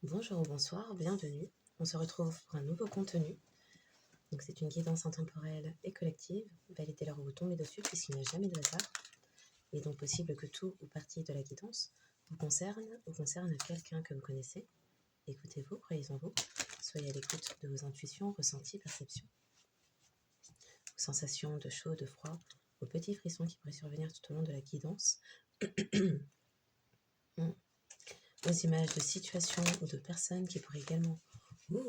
Bonjour ou bonsoir, bienvenue. On se retrouve pour un nouveau contenu. Donc c'est une guidance intemporelle et collective. Validez l'heure où vous tombez dessus puisqu'il n'y a jamais de hasard. Il est donc possible que tout ou partie de la guidance vous concerne ou concerne quelqu'un que vous connaissez. Écoutez-vous, croyez en vous. Soyez à l'écoute de vos intuitions, ressentis, perceptions. Vos sensations de chaud, de froid, vos petits frissons qui pourraient survenir tout au long de la guidance. Vos images de situations ou de personnes qui pourraient également vous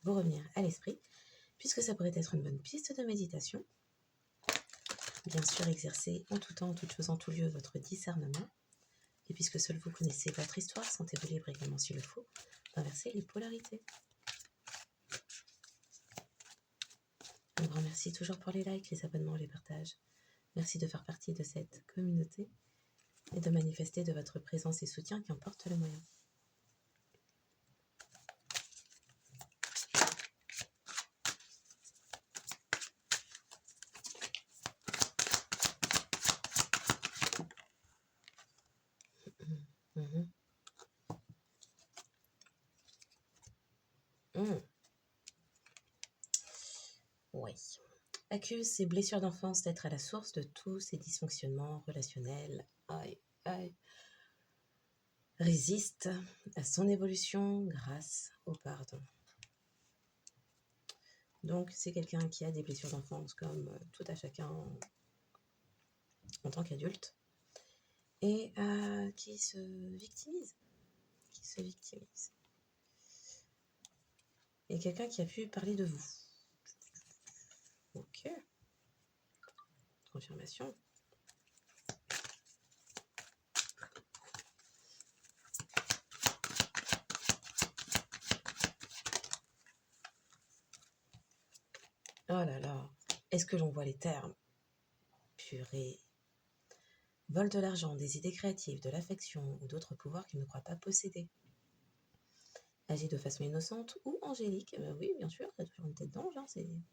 revenir à l'esprit, puisque ça pourrait être une bonne piste de méditation. Bien sûr, exercez en tout temps, en toute chose, en tout lieu votre discernement. Et puisque seul vous connaissez votre histoire, sentez-vous libre également s'il le faut d'inverser les polarités. Un grand merci toujours pour les likes, les abonnements, les partages. Merci de faire partie de cette communauté et de manifester de votre présence et soutien qui en porte le moyen. Mhm. Mhm. Oui. Accuse ses blessures d'enfance d'être à la source de tous ses dysfonctionnements relationnels. Aïe, aïe. Résiste à son évolution grâce au pardon. Donc, c'est quelqu'un qui a des blessures d'enfance comme tout à chacun en tant qu'adulte et qui se victimise. Et quelqu'un qui a pu parler de vous. Ok. Confirmation. Oh là là. Est-ce que l'on voit les termes? Purée. Vole de l'argent, des idées créatives, de l'affection ou d'autres pouvoirs qu'il ne croit pas posséder. Agit de façon innocente ou angélique. Oui, bien sûr, il y a toujours une tête d'ange. C'est bon.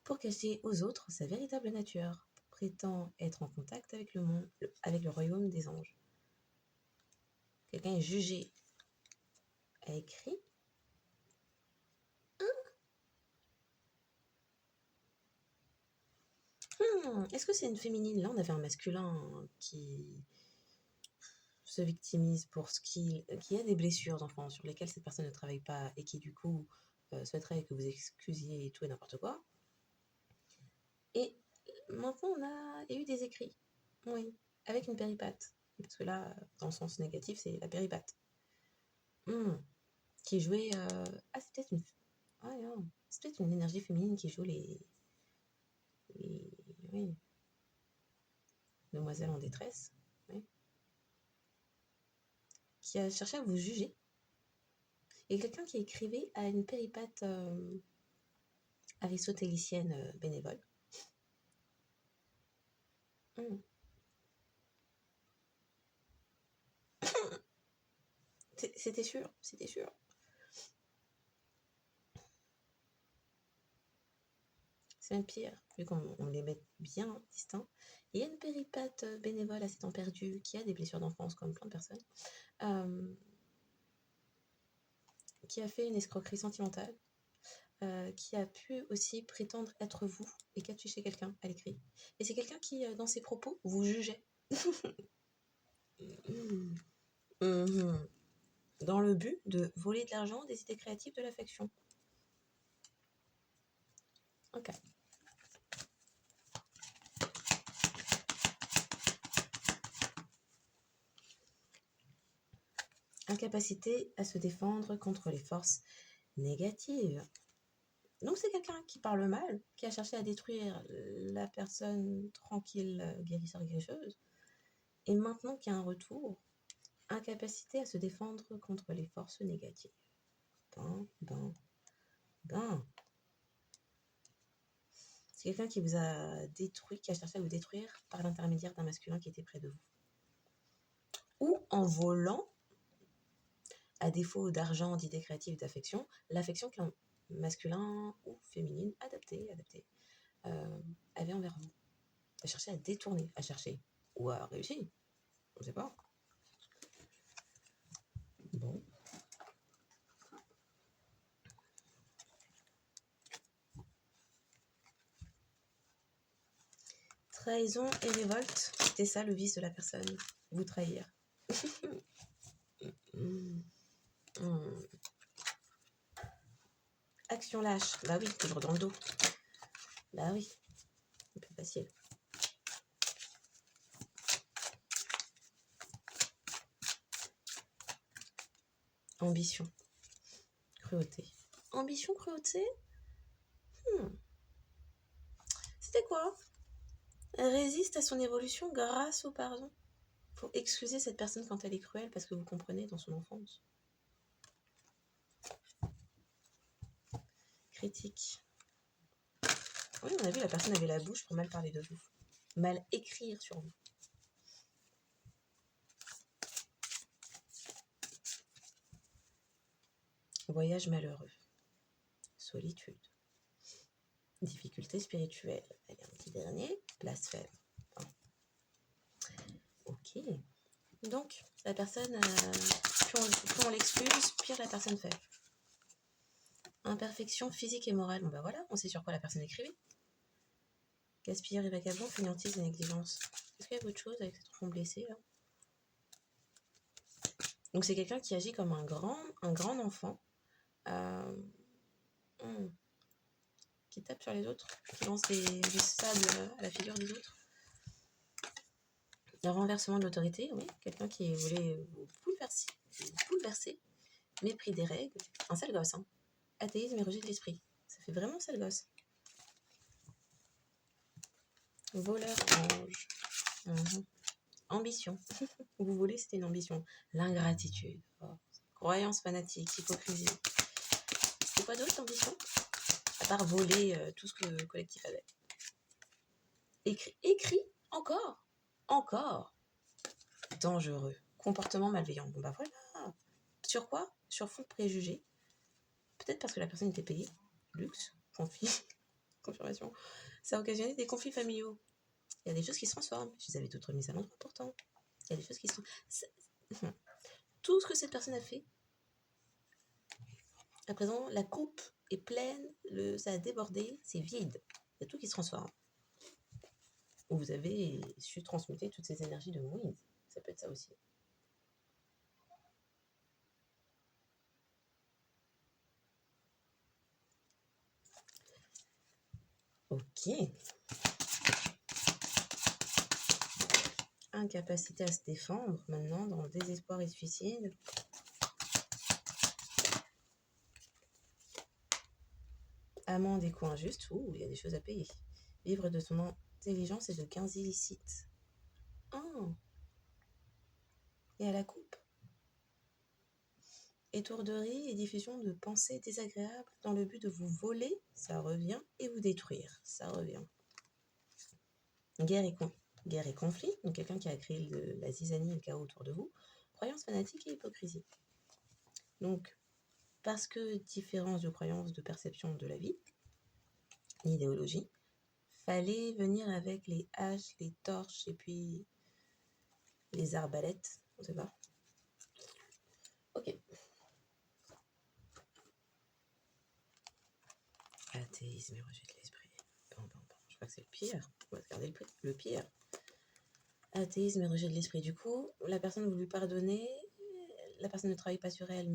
Pour cacher aux autres sa véritable nature. Prétend être en contact avec le monde, avec le royaume des anges. Quelqu'un est jugé. A écrit. Est-ce que c'est une féminine? Là, on avait un masculin qui se victimise pour ce qui a des blessures d'enfance sur lesquelles cette personne ne travaille pas et qui, du coup, souhaiterait que vous excusiez tout et n'importe quoi. Et maintenant, il y a eu des écrits. Oui, avec une péripate. Parce que là, dans le sens négatif, c'est la péripate. Qui jouait... c'est peut-être une... Ah non, c'est peut-être une énergie féminine qui joue les... Oui. Demoiselle en détresse. Oui. Qui a cherché à vous juger. Et quelqu'un qui écrivait à une péripate aristotélicienne bénévole. C'était sûr. C'est même pire, vu qu'on les met bien distincts. Il y a une péripate bénévole à ses temps perdus qui a des blessures d'enfance, comme plein de personnes, qui a fait une escroquerie sentimentale, qui a pu aussi prétendre être vous et qui a tué chez quelqu'un à l'écrit. Et c'est quelqu'un qui, dans ses propos, vous jugeait. Dans le but de voler de l'argent, des idées créatives, de l'affection. Ok. Incapacité à se défendre contre les forces négatives. Donc c'est quelqu'un qui parle mal, qui a cherché à détruire la personne tranquille, guérisseur, guérisseuse, et maintenant qu'il y a un retour, incapacité à se défendre contre les forces négatives. C'est quelqu'un qui vous a détruit, qui a cherché à vous détruire par l'intermédiaire d'un masculin qui était près de vous. Ou en volant, à défaut d'argent, d'idées créatives, d'affection, l'affection qu'un masculin ou féminine adapté avait envers vous. A cherché à détourner, ou à réussir, on ne sait pas. Trahison et révolte, c'était ça le vice de la personne. Vous trahir. Action lâche. Bah oui, toujours dans le dos. Bah oui, c'est plus facile. Ambition. Cruauté. Ambition, cruauté. C'était quoi? Elle résiste à son évolution grâce au pardon. Faut excuser cette personne quand elle est cruelle parce que vous comprenez dans son enfance. Critique. Oui, on a vu, la personne avait la bouche pour mal parler de vous. Mal écrire sur vous. Voyage malheureux. Solitude. Difficulté spirituelle. Allez, un petit dernier. Blasphème. Ok. Donc, la personne, plus on l'excuse, pire la personne fait. Imperfection physique et morale. Bon bah voilà, on sait sur quoi la personne écrivait. Gaspilleur et vagabond, fainéantise et négligence. Est-ce qu'il y a autre chose avec cet enfant blessé là? Donc c'est quelqu'un qui agit comme un grand enfant. Qui tape sur les autres, qui lance du sable à la figure des autres. Le renversement de l'autorité, oui, quelqu'un qui voulait vous bouleverser. Mépris des règles, un sale gosse, hein. Athéisme et rejet de l'esprit, ça fait vraiment sale gosse. Voleur ange. Ambition, vous voulez, c'était une ambition. L'ingratitude, croyance fanatique, hypocrisie. C'est quoi d'autre l'ambition? À part voler tout ce que le collectif avait. Écrit, encore. Dangereux. Comportement malveillant. Bon bah voilà. Sur quoi? Sur fond de préjugés. Peut-être parce que la personne était payée. Luxe, conflit, confirmation. Ça a occasionné des conflits familiaux. Il y a des choses qui se transforment. Je les avais toutes remises à l'endroit pourtant. Il y a des choses qui se transforment. Tout ce que cette personne a fait, à présent, la coupe est pleine, ça a débordé, c'est vide. Il y a tout qui se transforme. Vous avez su transmuter toutes ces énergies de Moïse. Ça peut être ça aussi. Ok. Incapacité à se défendre, maintenant, dans le désespoir et le suicide. Amant des coups injustes, il y a des choses à payer. Vivre de son intelligence et de gains illicites. Et à la coupe. Étourderie et diffusion de pensées désagréables dans le but de vous voler, ça revient, et vous détruire, ça revient. Guerre et conflit, donc quelqu'un qui a créé la zizanie et le chaos autour de vous. Croyance fanatique et hypocrisie. Donc, parce que différence de croyance, de perception de la vie, l'idéologie, fallait venir avec les haches, les torches et puis les arbalètes, on sait pas. Ok. Athéisme et rejet de l'esprit. Bon. Je crois que c'est le pire. On va regarder le pire. Athéisme et rejet de l'esprit. Du coup, la personne vous lui pardonnez, la personne ne travaille pas sur elle.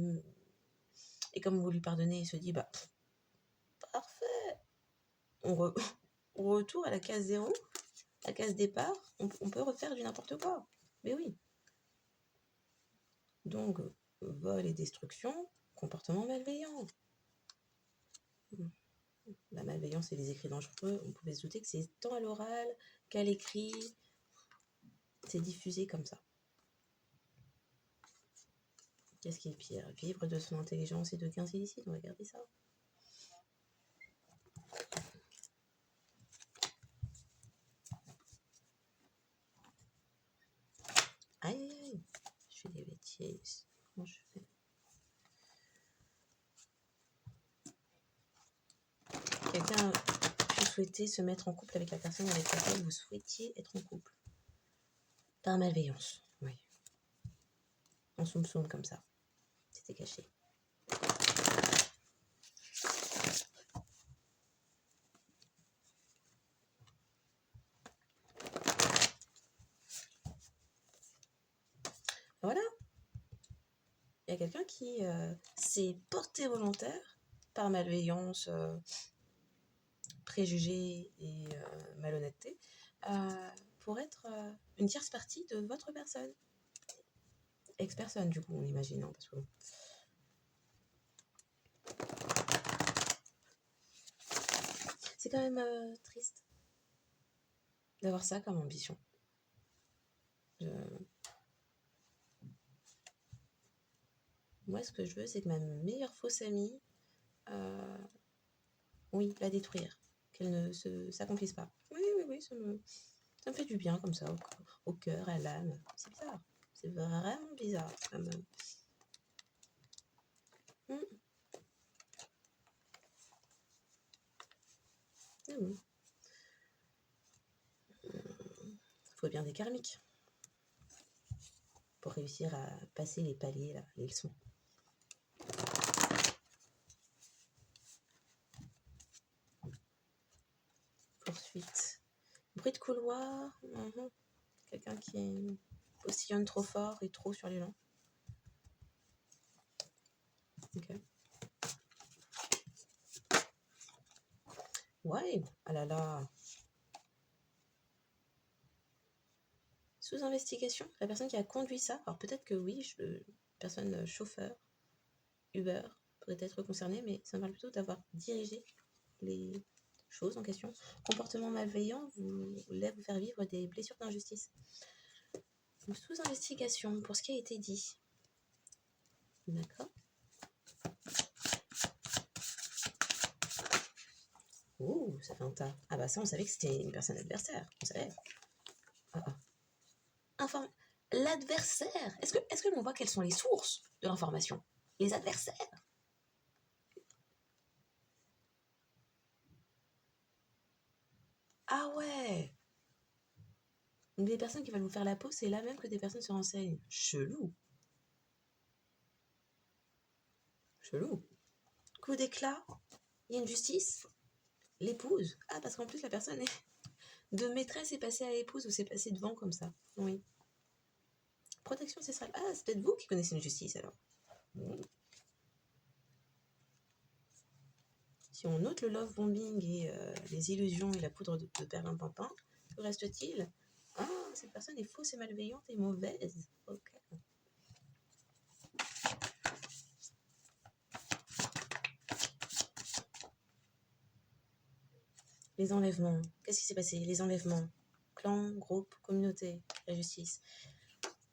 Et comme vous lui pardonnez, elle se dit, parfait. On retourne à la case 0, la case départ, on peut refaire du n'importe quoi. Mais oui. Donc, vol et destruction, comportement malveillant. La malveillance et les écrits dangereux, on pouvait se douter que c'est tant à l'oral qu'à l'écrit, c'est diffusé comme ça. Qu'est-ce qui est pire? Vivre de son intelligence et de gains illicites, on va garder ça. Aïe, je fais des bêtises. Comment je fais? Quelqu'un peut souhaiter se mettre en couple avec la personne avec laquelle vous souhaitiez être en couple. Par malveillance, oui. En soum-soum comme ça. C'était caché. Voilà, il y a quelqu'un qui s'est porté volontaire par malveillance, préjugés et malhonnêteté pour être une tierce partie de votre personne. Ex-personne, du coup, on imagine, hein, parce que c'est quand même triste d'avoir ça comme ambition. Moi, ce que je veux, c'est que ma meilleure fausse amie, oui, la détruire, qu'elle ne s'accomplisse pas. Oui, oui, oui, ça me fait du bien comme ça, au cœur, à l'âme. C'est bizarre. C'est vraiment bizarre. Mm. Mm. Faut bien des karmiques pour réussir à passer les paliers, là, les leçons. Poursuite. Bruit de couloir. Quelqu'un qui postillonne trop fort et trop sur l'élan. Ok. Ouais, ah là là. Sous investigation, la personne qui a conduit ça, alors peut-être que oui, personne chauffeur, Uber, pourrait être concernée, mais ça me parle plutôt d'avoir dirigé les choses en question. Comportement malveillant voulait vous faire vivre des blessures d'injustice. Sous investigation pour ce qui a été dit. D'accord. Oh, ça fait un tas. Ah bah ça, on savait que c'était une personne adversaire. On savait. L'adversaire. Est-ce que l'on voit quelles sont les sources de l'information? Les adversaires. Ah ouais. Donc les personnes qui veulent vous faire la peau, c'est là même que des personnes se renseignent. Chelou. Chelou. Coup d'éclat. Il y a une justice. L'épouse. Ah, parce qu'en plus, la personne est de maîtresse est passée à épouse ou c'est passé devant comme ça. Oui. Protection ancestrale. Ah, c'est peut-être vous qui connaissez une justice alors. Si on note le love bombing et les illusions et la poudre de perlimpinpin, que reste-t-il? Ah, cette personne est fausse et malveillante et mauvaise. Ok. Les enlèvements. Qu'est-ce qui s'est passé? Les enlèvements. Clan, groupe, communauté, la justice.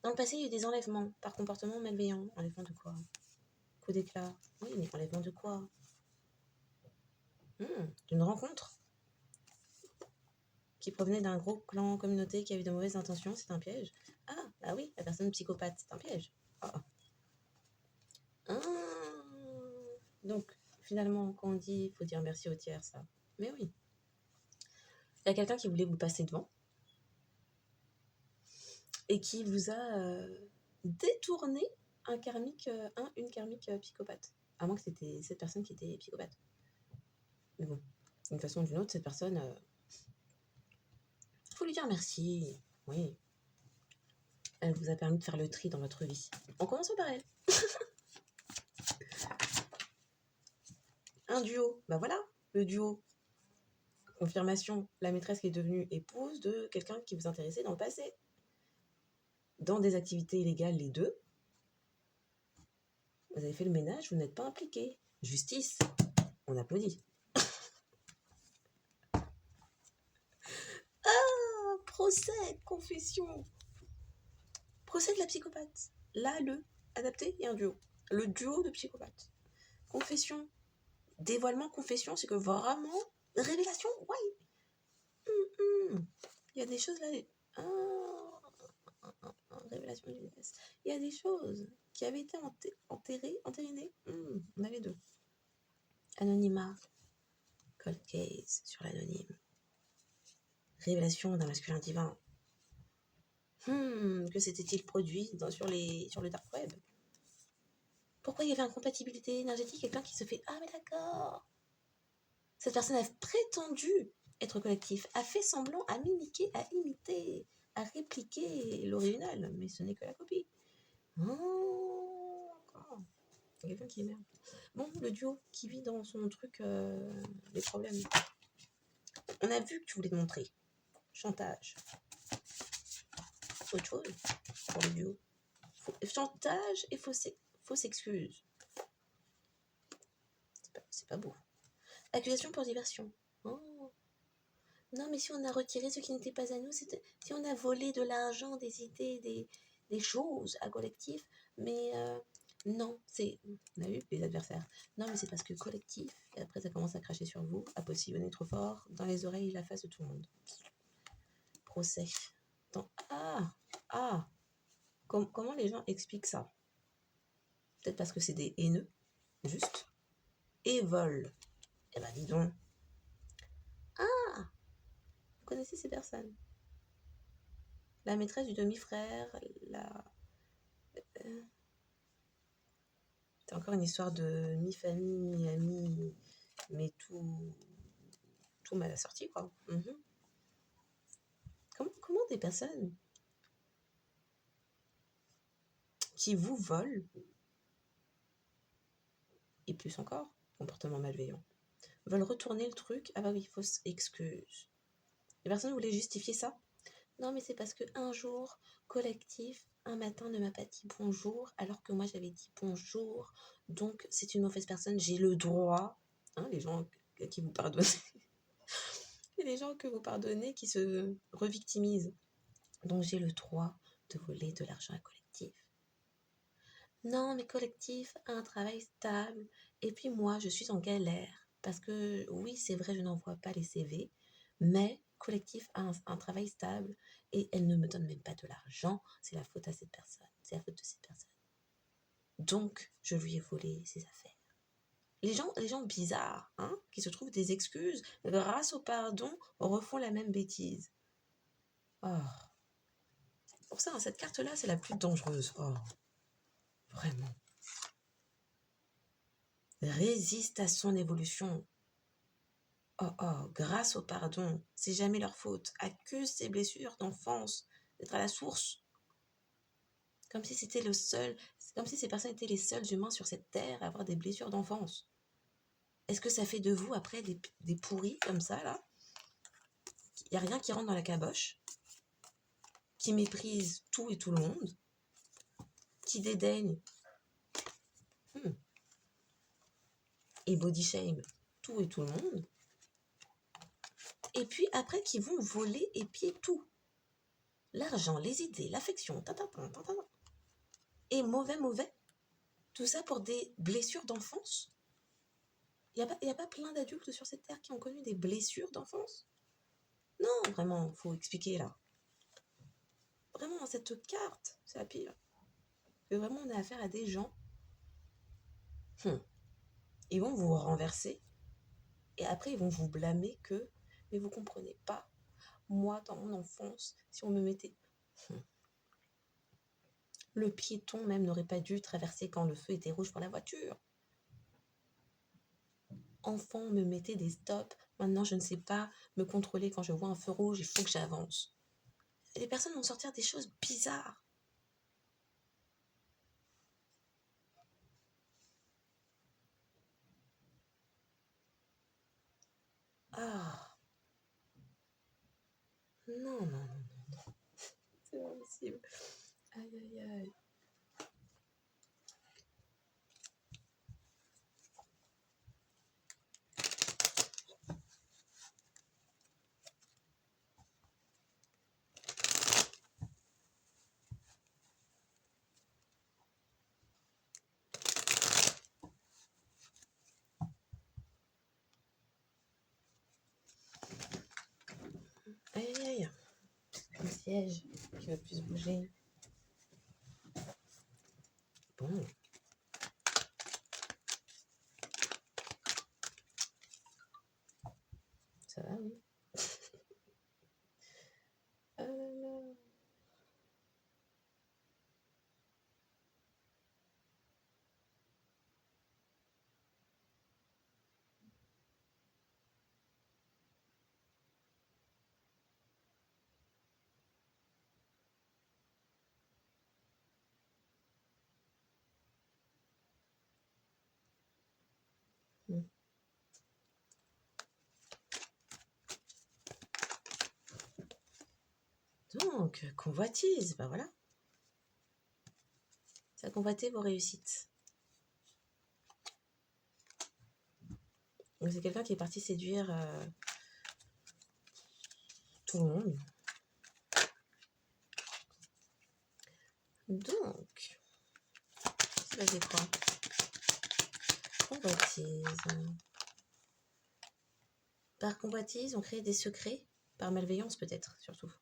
Dans le passé, il y a eu des enlèvements par comportement malveillant. Enlèvement de quoi? Coup d'éclat. Oui, mais enlèvement de quoi? D'une rencontre qui provenait d'un gros clan, communauté qui avait de mauvaises intentions. C'est un piège. Ah, bah oui, la personne psychopathe, c'est un piège. Donc, finalement, quand on dit il faut dire merci au tiers, ça. Mais oui. Il y a quelqu'un qui voulait vous passer devant et qui vous a détourné une karmique psychopathe. À moins que c'était cette personne qui était psychopathe. Mais bon, d'une façon ou d'une autre, cette personne, faut lui dire merci. Oui. Elle vous a permis de faire le tri dans votre vie. En commençant par elle. Un duo. Bah voilà, le duo. Confirmation, la maîtresse qui est devenue épouse de quelqu'un qui vous intéressait dans le passé. Dans des activités illégales, les deux. Vous avez fait le ménage, vous n'êtes pas impliqué. Justice, on applaudit. Ah, procès, confession. Procès de la psychopathe. Là, adapté et un duo. Le duo de psychopathes. Confession. Dévoilement, confession, c'est que vraiment, révélation, ouais. Il y a des choses là. Révélation d'une nièce. Il y a des choses qui avaient été entérinées. On a les deux. Anonymat. Cold case sur l'anonyme. Révélation d'un masculin divin. Que s'était-il produit sur le dark web? Pourquoi il y avait incompatibilité énergétique? Quelqu'un qui se fait « Ah mais d'accord !» Cette personne a prétendu être collectif, a fait semblant à mimiquer, à imiter, à répliquer l'original, mais ce n'est que la copie. Oh, encore. Quelqu'un qui énerve. Bon, le duo qui vit dans son truc, des problèmes. On a vu que tu voulais te montrer. Chantage. Autre chose pour le duo. Chantage et fausse excuse. C'est pas beau. Accusation pour diversion. Oh. Non, mais si on a retiré ce qui n'était pas à nous, si on a volé de l'argent, des idées, des choses à collectif, mais non, on a eu les adversaires. Non, mais c'est parce que collectif, et après ça commence à cracher sur vous, à postillonner trop fort, dans les oreilles, la face de tout le monde. Procès. Ah, comment les gens expliquent ça? Peut-être parce que c'est des haineux, juste, et volent. Eh ben dis donc. Ah, vous connaissez ces personnes? La maîtresse du demi-frère, c'est encore une histoire de mi-famille, mi-ami, mais tout mal assorti, quoi. Comment des personnes qui vous volent, et plus encore, comportement malveillant, veulent retourner le truc, ah bah oui, fausse excuse. Les personnes voulaient justifier ça. Non, mais c'est parce qu'un jour, collectif, un matin ne m'a pas dit bonjour, alors que moi j'avais dit bonjour, donc c'est une mauvaise personne, j'ai le droit, les gens qui vous pardonnent, et les gens que vous pardonnez qui se revictimisent, donc j'ai le droit de voler de l'argent à collectif. Non, mais collectif a un travail stable, et puis moi je suis en galère, parce que oui, c'est vrai, je n'envoie pas les CV, mais collectif a un travail stable, et elle ne me donne même pas de l'argent, c'est la faute à cette personne, c'est la faute de cette personne. Donc, je lui ai volé ses affaires. Les gens bizarres, qui se trouvent des excuses, grâce au pardon, refont la même bêtise. Oh. Pour ça, cette carte-là, c'est la plus dangereuse. Oh. Vraiment. Résiste à son évolution. Oh, grâce au pardon, c'est jamais leur faute. Accuse ses blessures d'enfance d'être à la source. Comme si c'était comme si ces personnes étaient les seuls humains sur cette terre à avoir des blessures d'enfance. Est-ce que ça fait de vous après des pourris comme ça, là? Il n'y a rien qui rentre dans la caboche, qui méprise tout et tout le monde, qui dédaigne et body shame tout et tout le monde, et puis après qui vont voler et piller tout. L'argent, les idées, l'affection, et mauvais, tout ça pour des blessures d'enfance. Il n'y a pas plein d'adultes sur cette terre qui ont connu des blessures d'enfance? Non, vraiment, faut expliquer là. Vraiment, cette carte, c'est la pire. Que vraiment, on a affaire à des gens. Ils vont vous renverser. Et après, ils vont vous blâmer que, mais vous comprenez pas. Moi, dans mon enfance, si on me mettait... Le piéton même n'aurait pas dû traverser quand le feu était rouge pour la voiture. Enfant, on me mettait des stops. Maintenant, je ne sais pas me contrôler quand je vois un feu rouge. Il faut que j'avance. Et les personnes vont sortir des choses bizarres. Ah. Non. C'est pas possible. Aïe. Aïe. Le siège qui va plus bouger. Bon. Ça va, oui. Non. Donc, convoitise, ben voilà. Ça convoiter vos réussites. Donc, c'est quelqu'un qui est parti séduire tout le monde. Donc, ça fait quoi? Convoitise. Par convoitise, on crée des secrets. Par malveillance, peut-être, surtout.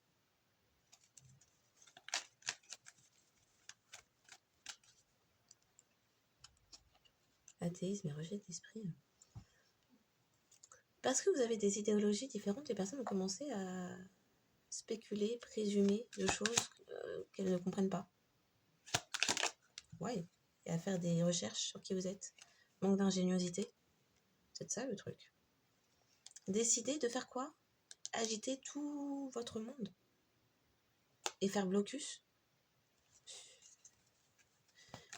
Athéisme et rejet d'esprit. Parce que vous avez des idéologies différentes, les personnes ont commencé à spéculer, présumer de choses qu'elles ne comprennent pas. Ouais. Et à faire des recherches sur qui vous êtes. Manque d'ingéniosité. C'est ça le truc. Décider de faire quoi? Agiter tout votre monde. Et faire blocus.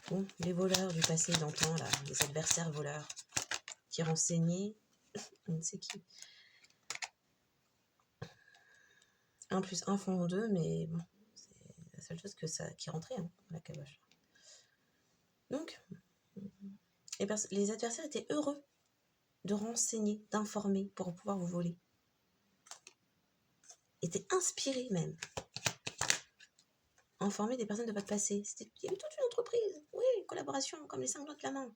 Bon, les voleurs du passé d'antan, là, les adversaires voleurs, qui renseignaient, on ne sait qui. 1 plus 1 font 2, mais bon, c'est la seule chose qui rentrait, hein, la caboche. Donc, les adversaires étaient heureux de renseigner, d'informer pour pouvoir vous voler. Étaient inspirés même. Informer des personnes de votre passé. Il y avait toute une entreprise. Oui, collaboration, comme les 5 doigts de la main.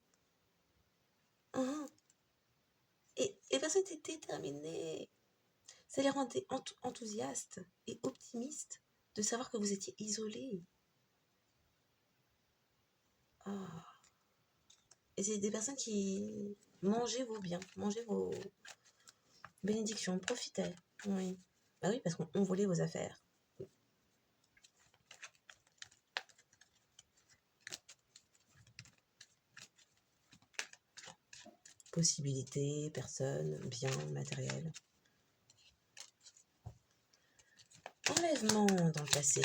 Et les personnes étaient déterminées. Ça les rendait enthousiastes et optimistes de savoir que vous étiez isolés. Et c'est des personnes qui mangeaient vos biens, mangeaient vos bénédictions, profitaient. Oui. Bah oui, parce qu'on volait vos affaires. Possibilités, personnes, biens, matériel. Enlèvement dans le passé,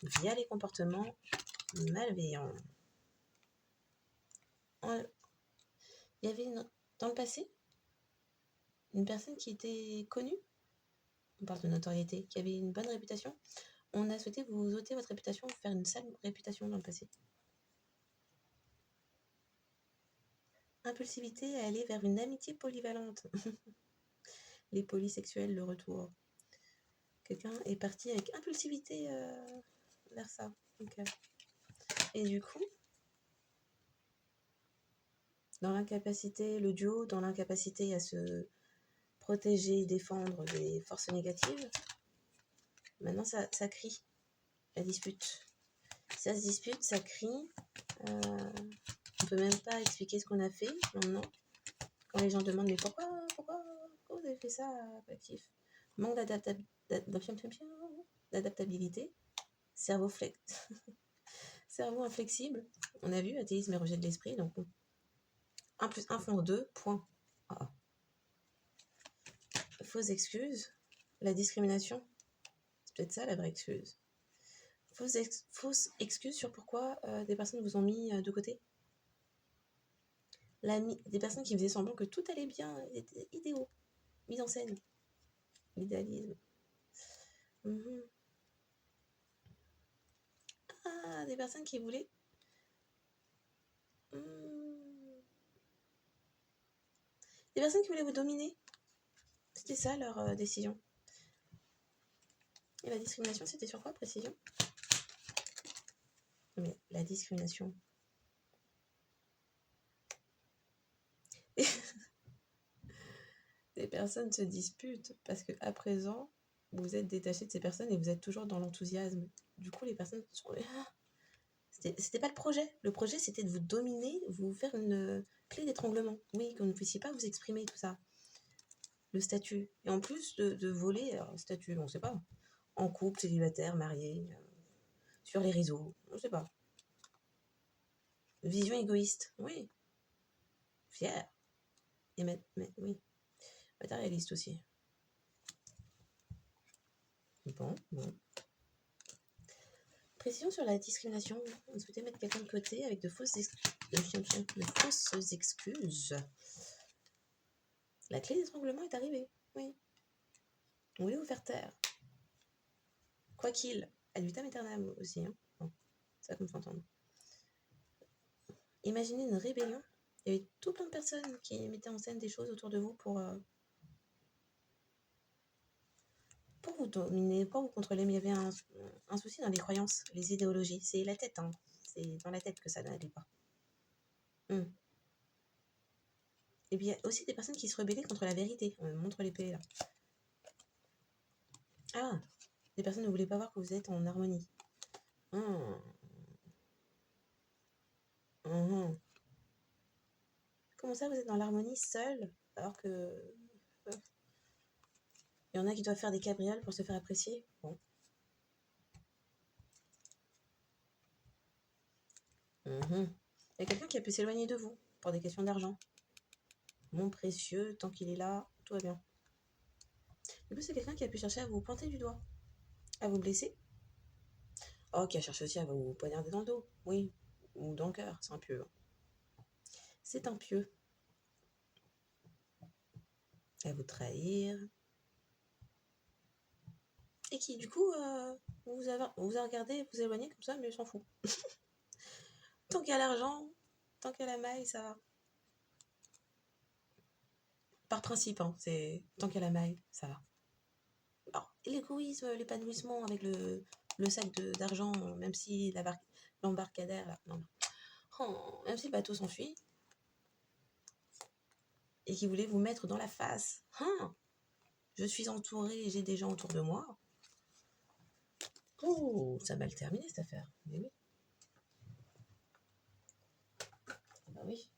via les comportements malveillants. Il y avait dans le passé une personne qui était connue, on parle de notoriété, qui avait une bonne réputation. On a souhaité vous ôter votre réputation, vous faire une sale réputation dans le passé. Impulsivité à aller vers une amitié polyvalente. Les polysexuels, le retour. Quelqu'un est parti avec impulsivité vers ça. Okay. Et du coup, dans l'incapacité, le duo, dans l'incapacité à se protéger, défendre des forces négatives, maintenant ça crie, la dispute. Ça se dispute, ça crie. On peut même pas expliquer ce qu'on a fait maintenant. Quand les gens demandent mais pourquoi vous avez fait ça, collectif? Manque d'adaptabilité, cerveau cerveau inflexible. On a vu athéisme et rejet de l'esprit, donc 1 plus 1 font 2, point. Fausses excuses, la discrimination, c'est peut-être ça la vraie excuse. Fausses excuses sur pourquoi des personnes vous ont mis de côté. Des personnes qui faisaient semblant que tout allait bien, étaient idéaux, mise en scène, l'idéalisme. Des personnes qui voulaient des personnes qui voulaient vous dominer. C'était ça leur décision. Et la discrimination, c'était sur quoi, précision? Mais la discrimination. Des personnes se disputent parce qu'à présent, vous êtes détaché de ces personnes et vous êtes toujours dans l'enthousiasme. Du coup, les personnes sont... C'était pas le projet. Le projet, c'était de vous dominer, vous faire une clé d'étranglement. Oui, que vous ne puissiez pas vous exprimer, tout ça. Le statut. Et en plus de voler, alors, le statut, on ne sait pas. En couple, célibataire, marié, sur les réseaux, on ne sait pas. Vision égoïste, oui. Fier. Et mais oui. Matérialiste aussi. Bon. Précision sur la discrimination. On souhaitait mettre quelqu'un de côté avec de fausses excuses. La clé d'étranglement est arrivée. Oui. On voulait vous faire taire. Quoi qu'il, ad vitam aeternam aussi. Hein. Bon, ça qu'on peut entendre. Imaginez une rébellion. Il y avait tout plein de personnes qui mettaient en scène des choses autour de vous pour vous dominer, pour vous contrôler. Mais il y avait un souci dans les croyances, les idéologies. C'est la tête, hein. C'est dans la tête que ça n'allait pas. Et puis il y a aussi des personnes qui se rebellaient contre la vérité. On me montre l'épée là. Ah, des personnes ne voulaient pas voir que vous êtes en harmonie. Hum, Comment ça, vous êtes dans l'harmonie seul, alors que il y en a qui doivent faire des cabrioles pour se faire apprécier. Bon. Il y a quelqu'un qui a pu s'éloigner de vous pour des questions d'argent. Mon précieux, tant qu'il est là, tout va bien. Du coup, c'est quelqu'un qui a pu chercher à vous pointer du doigt, à vous blesser. Oh, qui a cherché aussi à vous poignarder dans le dos, oui, ou dans le cœur, c'est un pieu. C'est un pieu. À vous trahir. Et qui, du coup, vous a regardé, vous éloigner comme ça, mais il s'en fout. Tant qu'il y a l'argent, tant qu'il y a la maille, ça va. Par principe, hein, c'est tant qu'il y a la maille, ça va. Alors, l'égoïsme, l'épanouissement avec le sac d'argent, même si l'embarcadère, là, non. Oh, même si le bateau s'enfuit, et qui voulait vous mettre dans la face. Je suis entourée, j'ai des gens autour de moi. Oh, ça a mal terminé cette affaire. Mais oui. Bah oui.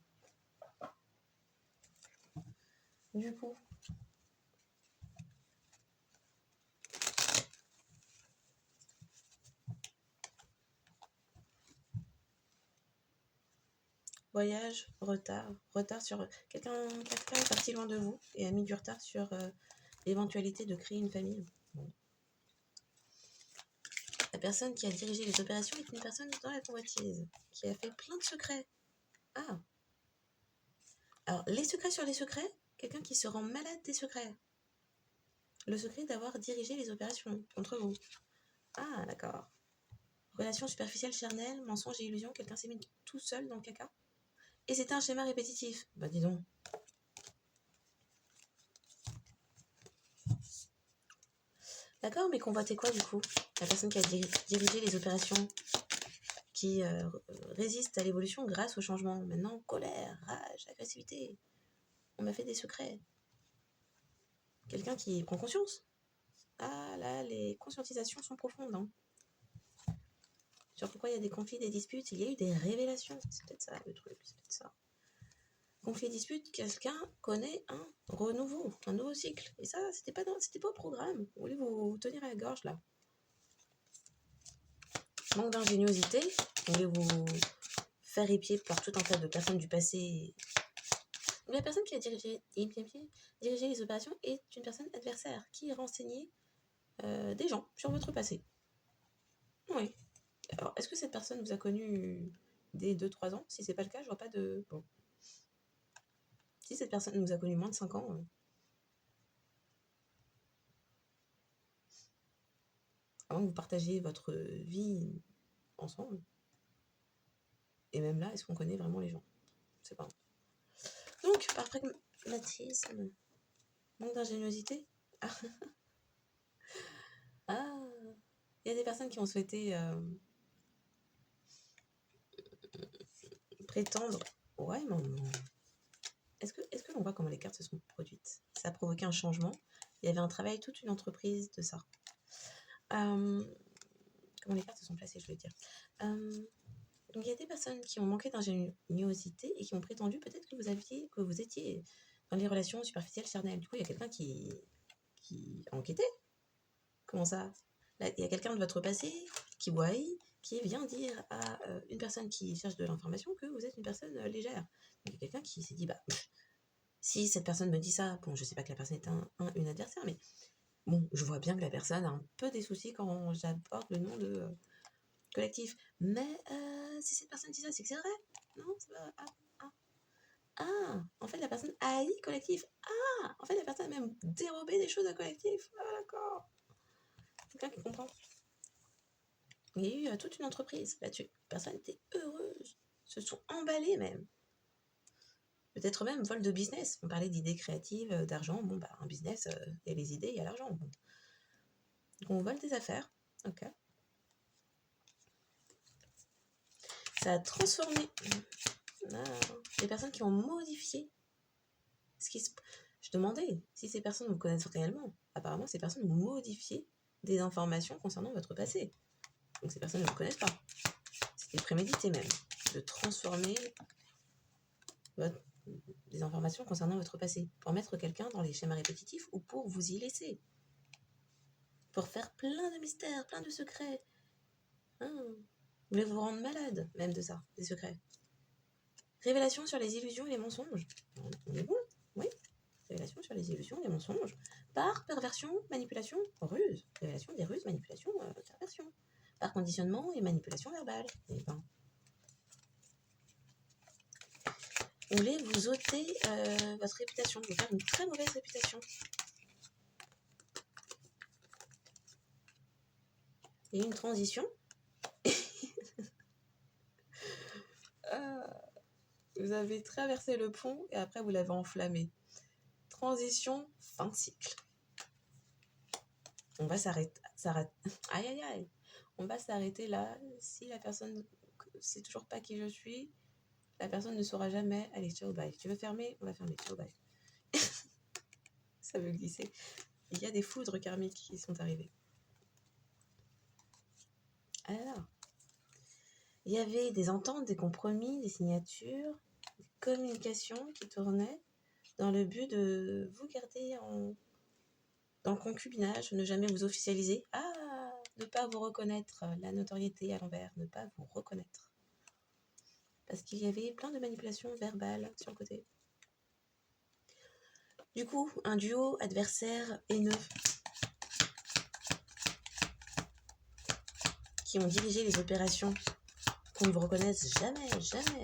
Du coup. Voyage, retard sur... Quelqu'un est parti loin de vous et a mis du retard sur l'éventualité de créer une famille. Bon. La personne qui a dirigé les opérations est une personne dans la convoitise, qui a fait plein de secrets. Ah. Alors, les secrets sur les secrets, quelqu'un qui se rend malade des secrets. Le secret d'avoir dirigé les opérations contre vous. Ah, d'accord. Relation superficielle, charnelle, mensonge et illusion, quelqu'un s'est mis tout seul dans le caca. Et c'était un schéma répétitif. Bah dis donc. D'accord, mais convoitez quoi du coup? La personne qui a dirigé les opérations, qui résiste à l'évolution grâce au changement. Maintenant, colère, rage, agressivité. On m'a fait des secrets. Quelqu'un qui prend conscience. Ah là, les conscientisations sont profondes. Hein. Sur pourquoi il y a des conflits, des disputes, il y a eu des révélations. C'est peut-être ça le truc, c'est peut-être ça. Conflit, dispute, quelqu'un connaît un renouveau, un nouveau cycle. Et ça, c'était pas au programme. Vous voulez vous tenir à la gorge là. Manque d'ingéniosité, vous voulez vous faire épier par tout un tas de personnes du passé. La personne qui a dirigé les opérations est une personne adversaire qui renseignait des gens sur votre passé. Oui. Alors, est-ce que cette personne vous a connu dès 2-3 ans? Si c'est pas le cas, je vois pas de... Bon. Si cette personne vous a connu moins de 5 ans... avant que vous partagiez votre vie ensemble. Et même là, est-ce qu'on connaît vraiment les gens? Je sais pas. Donc, par pragmatisme, manque d'ingéniosité. Ah, il y a des personnes qui ont souhaité prétendre. Ouais, maman. Est-ce que l'on voit comment les cartes se sont produites? Ça a provoqué un changement. Il y avait un travail, toute une entreprise de ça. Comment les cartes se sont placées, je veux dire. Donc il y a des personnes qui ont manqué d'ingéniosité et qui ont prétendu peut-être que vous étiez dans les relations superficielles charnelles. Du coup, il y a quelqu'un qui a enquêté. Comment ça? Là, il y a quelqu'un de votre passé qui vous haït, qui vient dire à une personne qui cherche de l'information que vous êtes une personne légère. Donc il y a quelqu'un qui s'est dit, bah, si cette personne me dit ça, bon, je sais pas que la personne est une adversaire, mais bon, je vois bien que la personne a un peu des soucis quand j'aborde le nom de collectif. Mais si cette personne dit ça, c'est que c'est vrai. Non, c'est pas... en fait, la personne haït collectif. En fait, la personne a même dérobé des choses à collectif. Ah, d'accord. Quelqu'un qui comprend. Il y a eu toute une entreprise là-dessus. Les personnes étaient heureuses, se sont emballées même. Peut-être même vol de business. On parlait d'idées créatives, d'argent. Bon, un business, il y a les idées, il y a l'argent. Bon. Donc on vole des affaires. Ok. Ça a transformé les personnes qui ont modifié ce qui se... Je demandais si ces personnes vous connaissent réellement. Apparemment, ces personnes ont modifié des informations concernant votre passé. Donc ces personnes ne vous connaissent pas. C'était prémédité même, de transformer des informations concernant votre passé, pour mettre quelqu'un dans les schémas répétitifs ou pour vous y laisser. Pour faire plein de mystères, plein de secrets. Vous voulez vous rendre malade, même de ça, des secrets. Révélation sur les illusions et les mensonges. On est bon, oui. Révélation sur les illusions et les mensonges. Par perversion, manipulation, ruse. Révélation des ruses, manipulation, perversion. Par conditionnement et manipulation verbale. Et ben. Vous voulez vous ôter votre réputation, vous faire une très mauvaise réputation. Il y a eu une transition. Vous avez traversé le pont et après vous l'avez enflammé. Transition, fin de cycle. On va s'arrêter. Aïe aïe aïe. On va s'arrêter là. Si la personne sait toujours pas qui je suis, la personne ne saura jamais. Allez, ciao, bye. Tu veux fermer? On va fermer. Ciao, bye. Ça veut glisser. Il y a des foudres karmiques qui sont arrivées. Alors, il y avait des ententes, des compromis, des signatures, des communications qui tournaient dans le but de vous garder dans le concubinage, ne jamais vous officialiser. Ne pas vous reconnaître, la notoriété à l'envers, ne pas vous reconnaître. Parce qu'il y avait plein de manipulations verbales sur le côté. Du coup, un duo adversaire haineux qui ont dirigé les opérations qu'on ne vous reconnaisse jamais, jamais,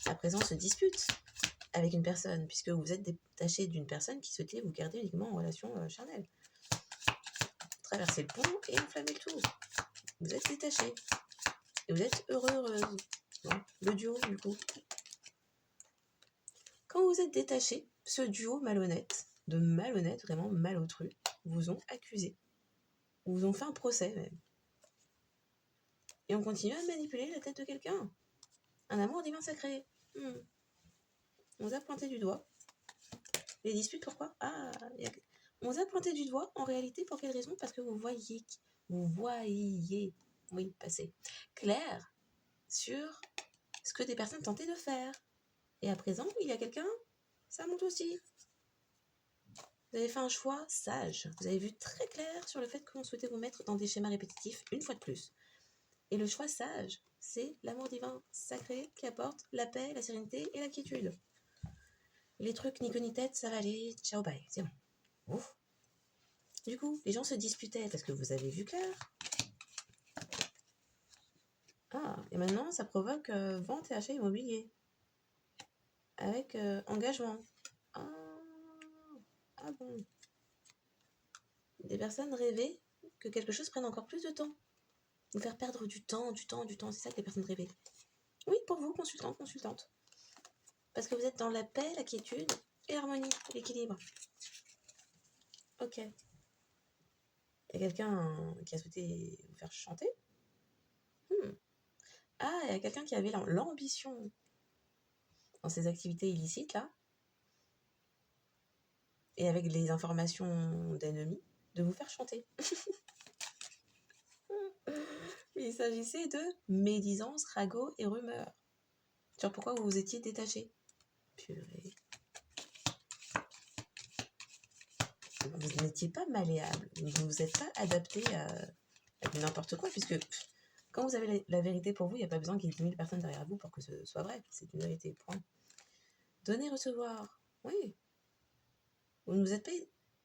à présent se disputent avec une personne, puisque vous êtes détaché d'une personne qui souhaitait vous garder uniquement en relation charnelle. Traversez le pont et enflammez le tout. Vous êtes détaché. Et vous êtes heureux, heureuse. Bon, le duo, du coup. Quand vous êtes détaché, ce duo malhonnête, de malhonnête, vraiment malotru, vous ont accusé. Vous ont fait un procès, même. Et on continue à manipuler la tête de quelqu'un. Un amour divin sacré. On vous a pointé du doigt. Les disputes, pourquoi? On vous a pointé du doigt, en réalité, pour quelle raison? Parce que vous voyez, oui, passer, clair sur ce que des personnes tentaient de faire. Et à présent, il y a quelqu'un, ça monte aussi. Vous avez fait un choix sage. Vous avez vu très clair sur le fait que l'on souhaitait vous mettre dans des schémas répétitifs, une fois de plus. Et le choix sage, c'est l'amour divin sacré qui apporte la paix, la sérénité et la quiétude. Les trucs ni queue ni tête, ça va aller, ciao bye, c'est bon. Ouf. Du coup, les gens se disputaient parce que vous avez vu clair. Et maintenant, ça provoque vente et achat immobilier. Avec engagement. Bon. Des personnes rêvaient que quelque chose prenne encore plus de temps. Vous faire perdre du temps. C'est ça que les personnes rêvaient. Oui, pour vous, consultants, consultantes. Parce que vous êtes dans la paix, la quiétude et l'harmonie, l'équilibre. Ok. Il y a quelqu'un qui a souhaité vous faire chanter? Il y a quelqu'un qui avait l'ambition dans ces activités illicites là, et avec les informations d'ennemis, de vous faire chanter. Il s'agissait de médisance, ragots et rumeurs sur pourquoi vous vous étiez détaché. Purée. Vous n'étiez pas malléable, vous ne vous êtes pas adapté à n'importe quoi, puisque quand vous avez la vérité pour vous, il n'y a pas besoin qu'il y ait 10 000 personnes derrière vous pour que ce soit vrai. C'est une vérité, point. Donner, recevoir. Oui. Vous ne vous êtes pas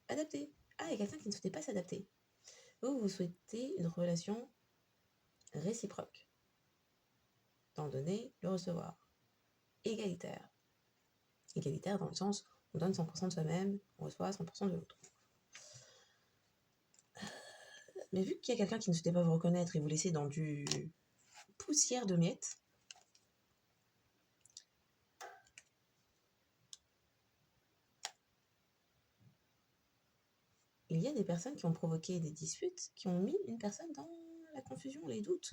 adapté. Il y a quelqu'un qui ne souhaitait pas s'adapter. Vous souhaitez une relation réciproque. Dans le donner, le recevoir. Égalitaire. Égalitaire dans le sens, on donne 100% de soi-même, on reçoit 100% de l'autre. Mais vu qu'il y a quelqu'un qui ne souhaitait pas vous reconnaître et vous laisser dans du poussière de miettes, il y a des personnes qui ont provoqué des disputes, qui ont mis une personne dans la confusion, les doutes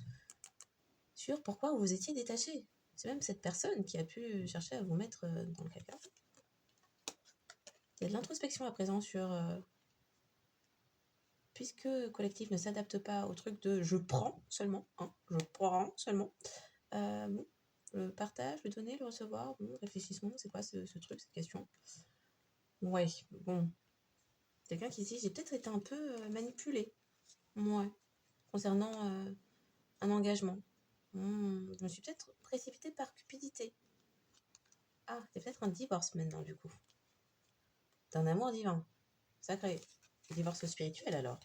sur pourquoi vous étiez détaché. C'est même cette personne qui a pu chercher à vous mettre dans le caca. Il y a de l'introspection à présent sur... puisque le collectif ne s'adapte pas au truc de je prends seulement, hein, je prends seulement, bon, le partage, le donner, le recevoir, bon, réfléchissement, c'est quoi ce truc, cette question? Ouais, bon. Quelqu'un qui dit j'ai peut-être été un peu manipulée, ouais, concernant un engagement. Je me suis peut-être précipitée par cupidité. Ah, c'est peut-être un divorce maintenant, du coup. D'un amour divin. Sacré. Divorce spirituel, alors.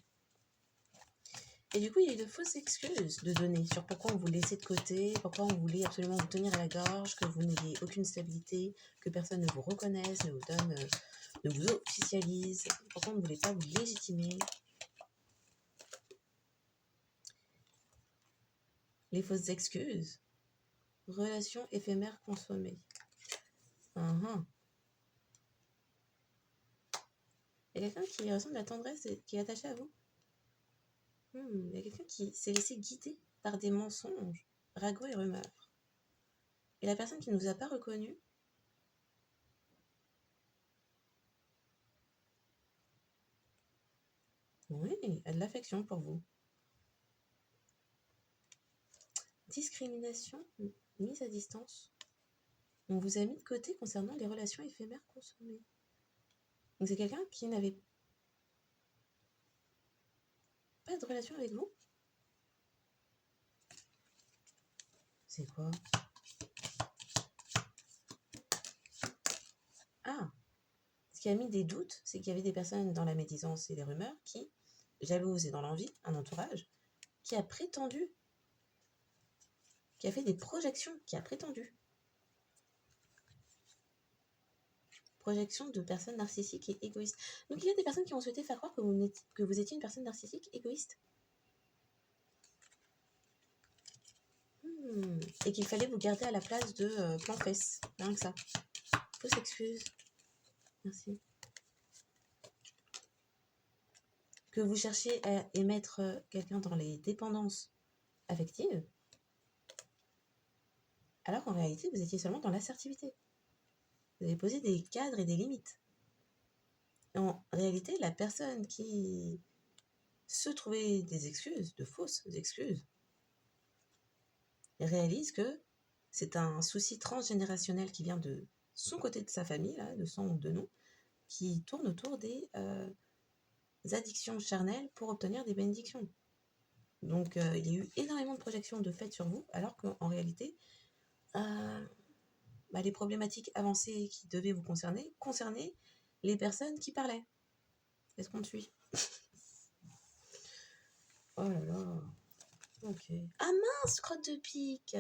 Et du coup, il y a eu de fausses excuses de donner sur pourquoi on vous laissait de côté, pourquoi on voulait absolument vous tenir à la gorge, que vous n'ayez aucune stabilité, que personne ne vous reconnaisse, ne vous donne, ne vous officialise, pourquoi on ne voulait pas vous légitimer. Les fausses excuses. Relation éphémère consommée. Il y a quelqu'un qui ressent de la tendresse et qui est attaché à vous. Il y a quelqu'un qui s'est laissé guider par des mensonges, ragots et rumeurs. Et la personne qui ne nous a pas reconnus, oui, a de l'affection pour vous. Discrimination, mise à distance. On vous a mis de côté concernant les relations éphémères consommées. Donc c'est quelqu'un qui n'avait pas de relation avec vous. C'est quoi? Ah, ce qui a mis des doutes, c'est qu'il y avait des personnes dans la médisance et les rumeurs qui, jalouses et dans l'envie, un entourage, qui a prétendu, qui a fait des projections, qui a prétendu. Projection de personnes narcissiques et égoïstes. Donc il y a des personnes qui ont souhaité faire croire que vous étiez une personne narcissique égoïste. Et qu'il fallait vous garder à la place de plan fesses. Rien que ça. Fausse excuse. Merci. Que vous cherchiez à émettre quelqu'un dans les dépendances affectives, alors qu'en réalité, vous étiez seulement dans l'assertivité. Vous avez posé des cadres et des limites. En réalité, la personne qui se trouvait des excuses, de fausses excuses, réalise que c'est un souci transgénérationnel qui vient de son côté de sa famille, là, de sang ou de nom, qui tourne autour des addictions charnelles pour obtenir des bénédictions. Donc, il y a eu énormément de projections de fait sur vous, alors qu'en réalité, les problématiques avancées qui devaient vous concerner concernaient les personnes qui parlaient. Est-ce qu'on te suit? Oh là là. Ok. Ah mince, crotte de pique.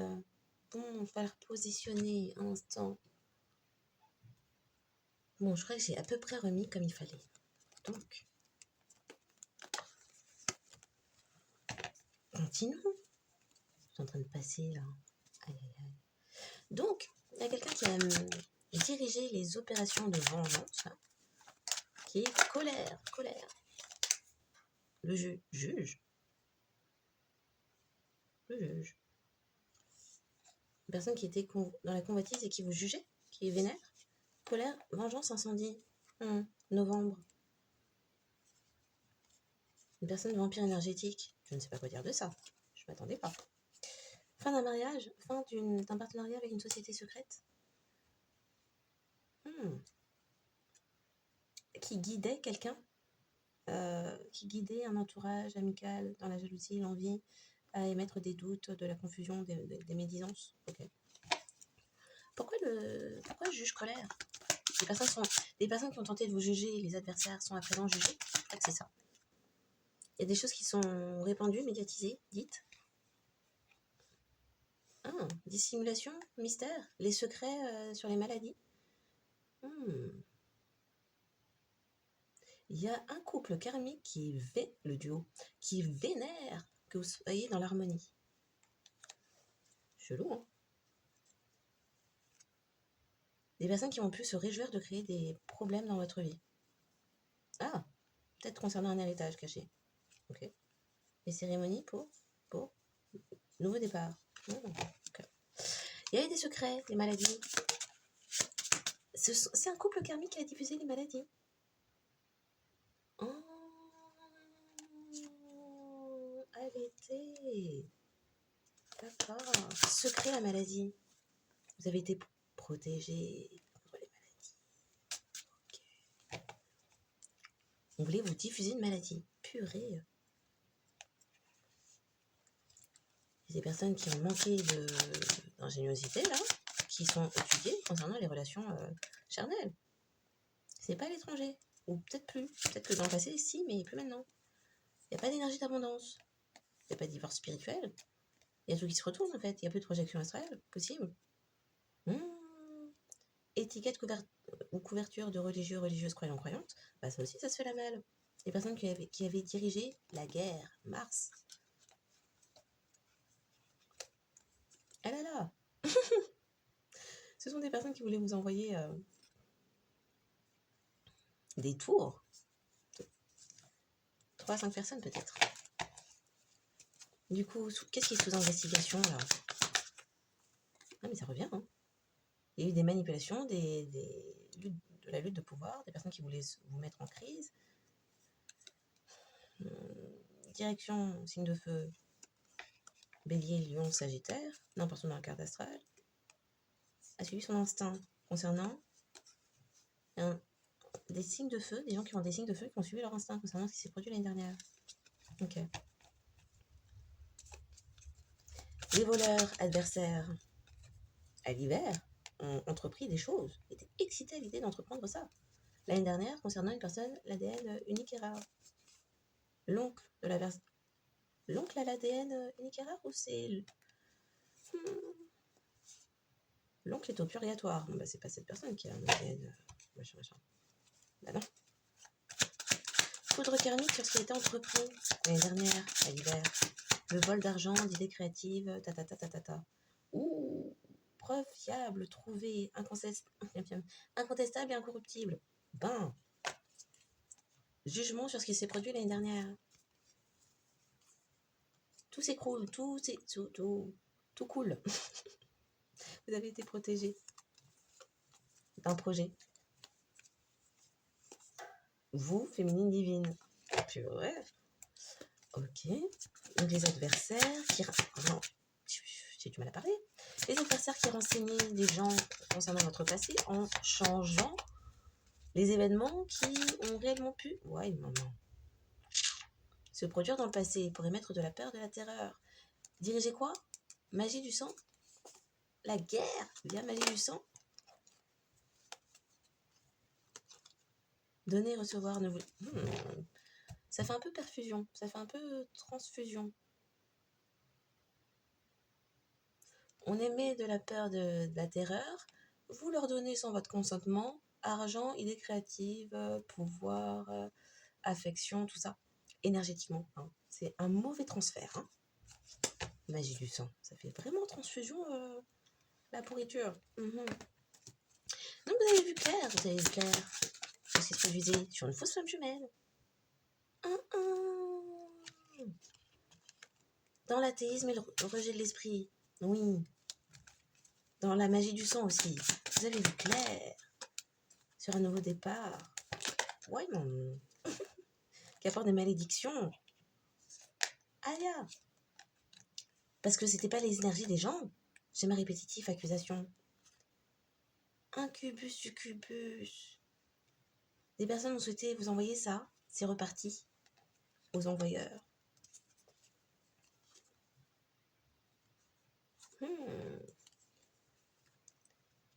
Bon, il va falloir positionner un instant. Bon, je crois que j'ai à peu près remis comme il fallait. Donc, continuons. Je suis en train de passer là. Aïe, aïe, aïe. Donc, il y a quelqu'un qui a dirigé les opérations de vengeance, là, qui est colère. Le juge. Le juge. Une personne qui était dans la convoitise et qui vous jugeait, qui est vénère. Colère, vengeance, incendie. Novembre. Une personne vampire énergétique. Je ne sais pas quoi dire de ça. Je m'attendais pas. Fin d'un mariage, fin d'un partenariat avec une société secrète. Qui guidait quelqu'un, qui guidait un entourage amical dans la jalousie, l'envie, à émettre des doutes, de la confusion, des médisances. Ok. Pourquoi le juge colère? Les personnes qui ont tenté de vous juger, les adversaires sont à présent jugés. Je crois que c'est ça. Il y a des choses qui sont répandues, médiatisées, dites. Dissimulation, mystère, les secrets sur les maladies. Il Il y a un couple karmique le duo, qui vénère que vous soyez dans l'harmonie. Chelou, hein? Des personnes qui vont plus se réjouir de créer des problèmes dans votre vie. Ah, peut-être concernant un héritage caché. Ok. Les cérémonies pour nouveau départ. Okay. Il y a eu des secrets, des maladies. C'est un couple karmique qui a diffusé les maladies. Oh, arrêtez. D'accord. Secret, la maladie. Vous avez été protégé contre les maladies. Okay. On voulait vous diffuser une maladie. Purée. Il y a des personnes qui ont manqué d'ingéniosité, là, qui sont étudiées concernant les relations charnelles. C'est pas à l'étranger. Ou peut-être plus. Peut-être que dans le passé, si, mais plus maintenant. Il n'y a pas d'énergie d'abondance. Il n'y a pas de divorce spirituel. Il y a tout qui se retourne, en fait. Il y a plus de projection astrale possible. Étiquette ou couverture de religieux, religieuses, croyants, croyantes, bah ça aussi, ça se fait la malle. Les personnes qui avaient dirigé la guerre, Mars. Ah là là. Ce sont des personnes qui voulaient vous envoyer des tours. 3 à 5 personnes peut-être. Du coup, qu'est-ce qui est sous investigation là? Ah mais ça revient, hein. Il y a eu des manipulations, de la lutte de pouvoir, des personnes qui voulaient vous mettre en crise. Direction, signe de feu, Bélier, Lion, Sagittaire, n'importe où dans la carte astrale, a suivi son instinct concernant des signes de feu, des gens qui ont des signes de feu qui ont suivi leur instinct concernant ce qui s'est produit l'année dernière. Ok. Les voleurs adversaires à l'hiver ont entrepris des choses, étaient excités à l'idée d'entreprendre ça. L'année dernière, concernant une personne, l'ADN unique et rare. L'oncle de la version. L'oncle a l'ADN unique et rare ou c'est. L'oncle est au purgatoire. Bon, bah, c'est pas cette personne qui a un ADN. Machin. Bah non. Foudre karmique sur ce qui a été entrepris l'année dernière, à l'hiver. Le vol d'argent, d'idées créatives, Ouh, preuve fiable, trouvée, incontestable et incorruptible. Ben, jugement sur ce qui s'est produit l'année dernière. Tout s'écroule, tout coule. Vous avez été protégé d'un projet. Vous, féminine divine. Purée. Ok. Donc les adversaires qui... Non, j'ai du mal à parler. Les adversaires qui renseignaient les gens concernant votre passé en changeant les événements qui ont réellement pu... Ouais, maman. Se produire dans le passé pour émettre de la peur, de la terreur. Diriger quoi? Magie du sang? La guerre via magie du sang? Donner, recevoir, ne vous... Ça fait un peu perfusion, ça fait un peu transfusion. On émet de la peur, de la terreur. Vous leur donnez sans votre consentement argent, idées créatives, pouvoir, affection, tout ça, énergétiquement. Hein. C'est un mauvais transfert. Hein. Magie du sang, ça fait vraiment transfusion, la pourriture. Donc vous avez vu clair, ce qui se produisait sur une fausse flamme jumelle. Dans l'athéisme et le rejet de l'esprit, oui. Dans la magie du sang aussi, vous avez vu clair. Sur un nouveau départ. Ouais, non. Qui apporte des malédictions. Aïe. Parce que c'était pas les énergies des gens. Schéma répétitif, accusation. Incubus, succubus. Des personnes ont souhaité vous envoyer ça. C'est reparti aux envoyeurs.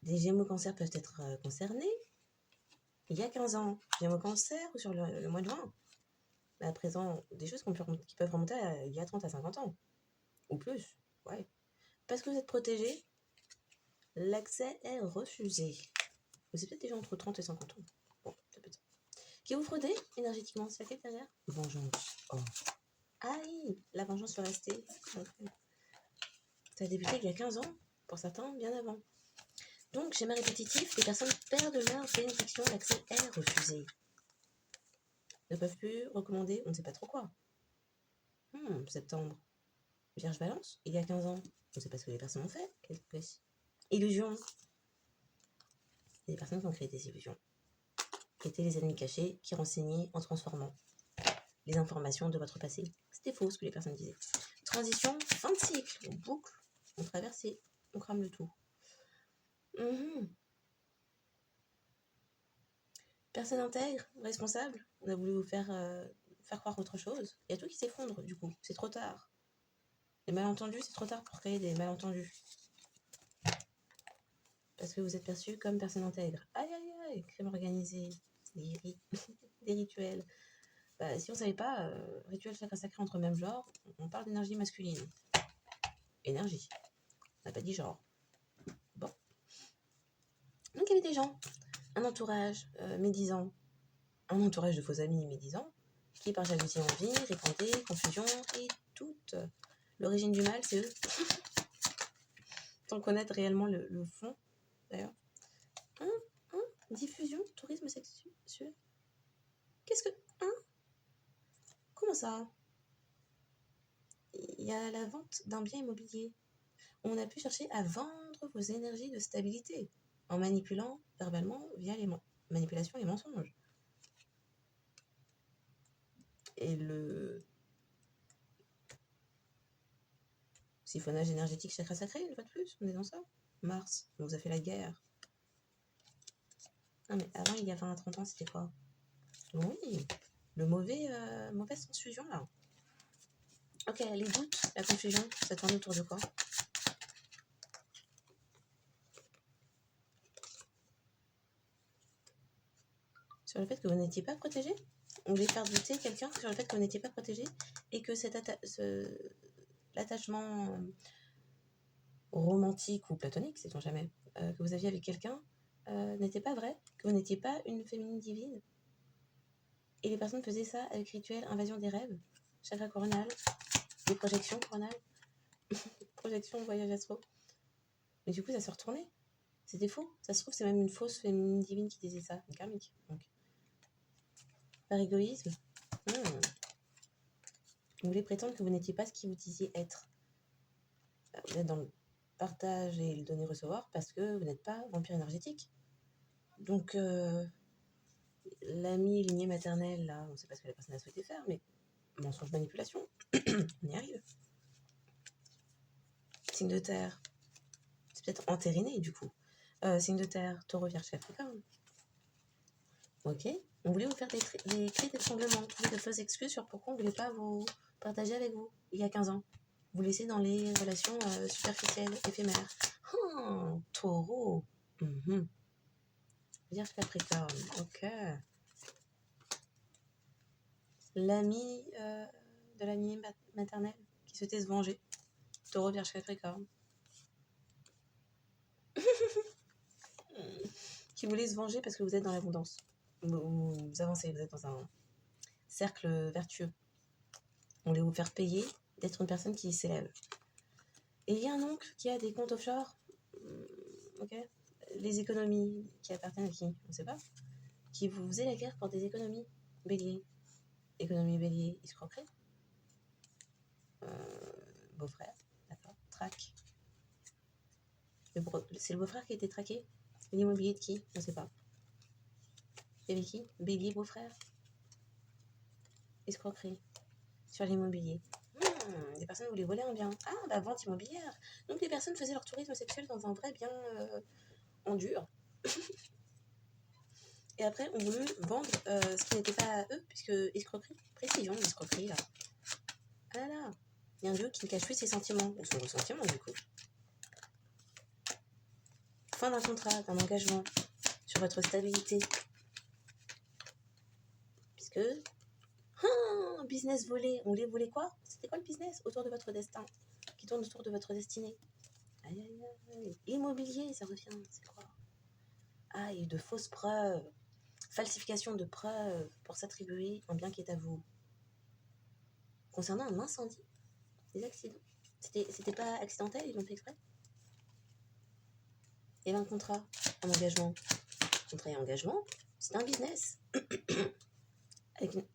Des Gémeaux cancer peuvent être concernés. Il y a 15 ans, Gémeaux cancer ou sur le mois de juin. Mais à présent, des choses qui peuvent remonter il y a 30 à 50 ans. Ou plus, ouais. Parce que vous êtes protégé, l'accès est refusé. C'est peut-être déjà entre 30 et 50 ans. Bon, ça peut être ça. Qui vous fraudez énergétiquement, c'est laquelle derrière? Vengeance. Oh. Aïe, la vengeance sur rester. Donc, ça a débuté il y a 15 ans, pour certains, bien avant. Donc, schéma répétitif, les personnes perdent leur bénédiction, l'accès est refusé. Ne peuvent plus recommander, on ne sait pas trop quoi. Septembre. Vierge Balance, il y a 15 ans, on ne sait pas ce que les personnes ont fait. Illusion. Il y a des personnes qui ont créé des illusions. Qui étaient les ennemis cachés, qui renseignaient en transformant les informations de votre passé. C'était faux ce que les personnes disaient. Transition, fin de cycle. On boucle, on traverse et on crame le tout. Personne intègre, responsable. On a voulu vous faire croire autre chose. Il y a tout qui s'effondre du coup. C'est trop tard. Les malentendus, c'est trop tard pour créer des malentendus. Parce que vous êtes perçu comme personne intègre. Aïe aïe aïe, crime organisé, des rituels. Bah, si on ne savait pas, rituel chakra sacré entre même genre, on parle d'énergie masculine. Énergie. On n'a pas dit genre. Bon. Donc il y avait des gens, un entourage médisant, un entourage de faux amis médisants, qui par jalousie envie, répandaient confusion et toute. L'origine du mal, c'est eux. Sans connaître réellement le fond, d'ailleurs. Diffusion, tourisme sexuel. Qu'est-ce que... Comment ça? Il y a la vente d'un bien immobilier. On a pu chercher à vendre vos énergies de stabilité en manipulant verbalement via les manipulations et mensonges. Et le siphonnage énergétique chakra sacré, une fois de plus, on est dans ça. Mars, on vous a fait la guerre. Ah mais avant, il y a 20 à 30 ans, c'était quoi? Oui, le mauvaise transfusion là. Ok, les doutes, la confusion, ça tourne autour de quoi? Sur le fait que vous n'étiez pas protégé? On voulait faire douter quelqu'un sur le fait que vous n'étiez pas protégé et que l'attachement romantique ou platonique, sait-on jamais, que vous aviez avec quelqu'un n'était pas vrai, que vous n'étiez pas une féminine divine. Et les personnes faisaient ça avec rituel, invasion des rêves, chakra coronal, des projections coronales, projections, voyage astro. Mais du coup, ça se retournait. C'était faux. Ça se trouve, c'est même une fausse féminine divine qui disait ça, une karmique. Donc, par égoïsme, vous voulez prétendre que vous n'étiez pas ce qui vous disiez être. Vous êtes dans le partage et le donner-recevoir parce que vous n'êtes pas vampire énergétique. Donc, l'ami lignée maternelle, là, on ne sait pas ce que la personne a souhaité faire, mais mensonge, manipulation, on y arrive. Signe de terre, c'est peut-être entériné du coup. Signe de terre, taureau, vierge, capricorne. Ok, on voulait vous faire des cris d'étranglement, trouver de fausses excuses sur pourquoi on ne voulait pas vous partager avec vous il y a 15 ans. Vous laisser dans les relations superficielles, éphémères. Taureau. Vierge, capricorne, ok. L'ami de l'ami maternelle qui souhaitait se venger. Taureau, vierge, capricorne. Qui voulait se venger parce que vous êtes dans l'abondance. Vous avancez, vous êtes dans un cercle vertueux. On voulait vous faire payer d'être une personne qui s'élève. Et il y a un oncle qui a des comptes offshore. Ok. Les économies qui appartiennent à qui? On ne sait pas. Qui vous faisait la guerre pour des économies. Bélier. Économie bélier, escroquerie. Beau-frère. D'accord. Traque. C'est le beau-frère qui a été traqué. L'immobilier de qui? On ne sait pas. Il y avait qui? Bélier, beau-frère. Escroquerie. Sur l'immobilier. Des personnes voulaient voler un bien. Ah, bah vente immobilière. Donc les personnes faisaient leur tourisme sexuel dans un vrai bien en dur. Et après, on voulait vendre ce qui n'était pas à eux, puisque escroquerie, précision, l'escroquerie, là. Ah là là, il y a un dieu qui ne cache plus ses sentiments, ou son ressentiment, du coup. Fin d'un contrat, d'un engagement sur votre stabilité. Puisque, business volé, on voulait voler quoi? C'était quoi le business? Autour de votre destin, qui tourne autour de votre destinée. Aïe, aïe, aïe. Immobilier, ça revient, c'est quoi? Ah, il y a eu de fausses preuves. falsification de preuves pour s'attribuer un bien qui est à vous. Concernant un incendie, des accidents. C'était pas accidentel, ils l'ont fait exprès. Et un contrat, un engagement. Contrat et engagement, c'est un business. Avec une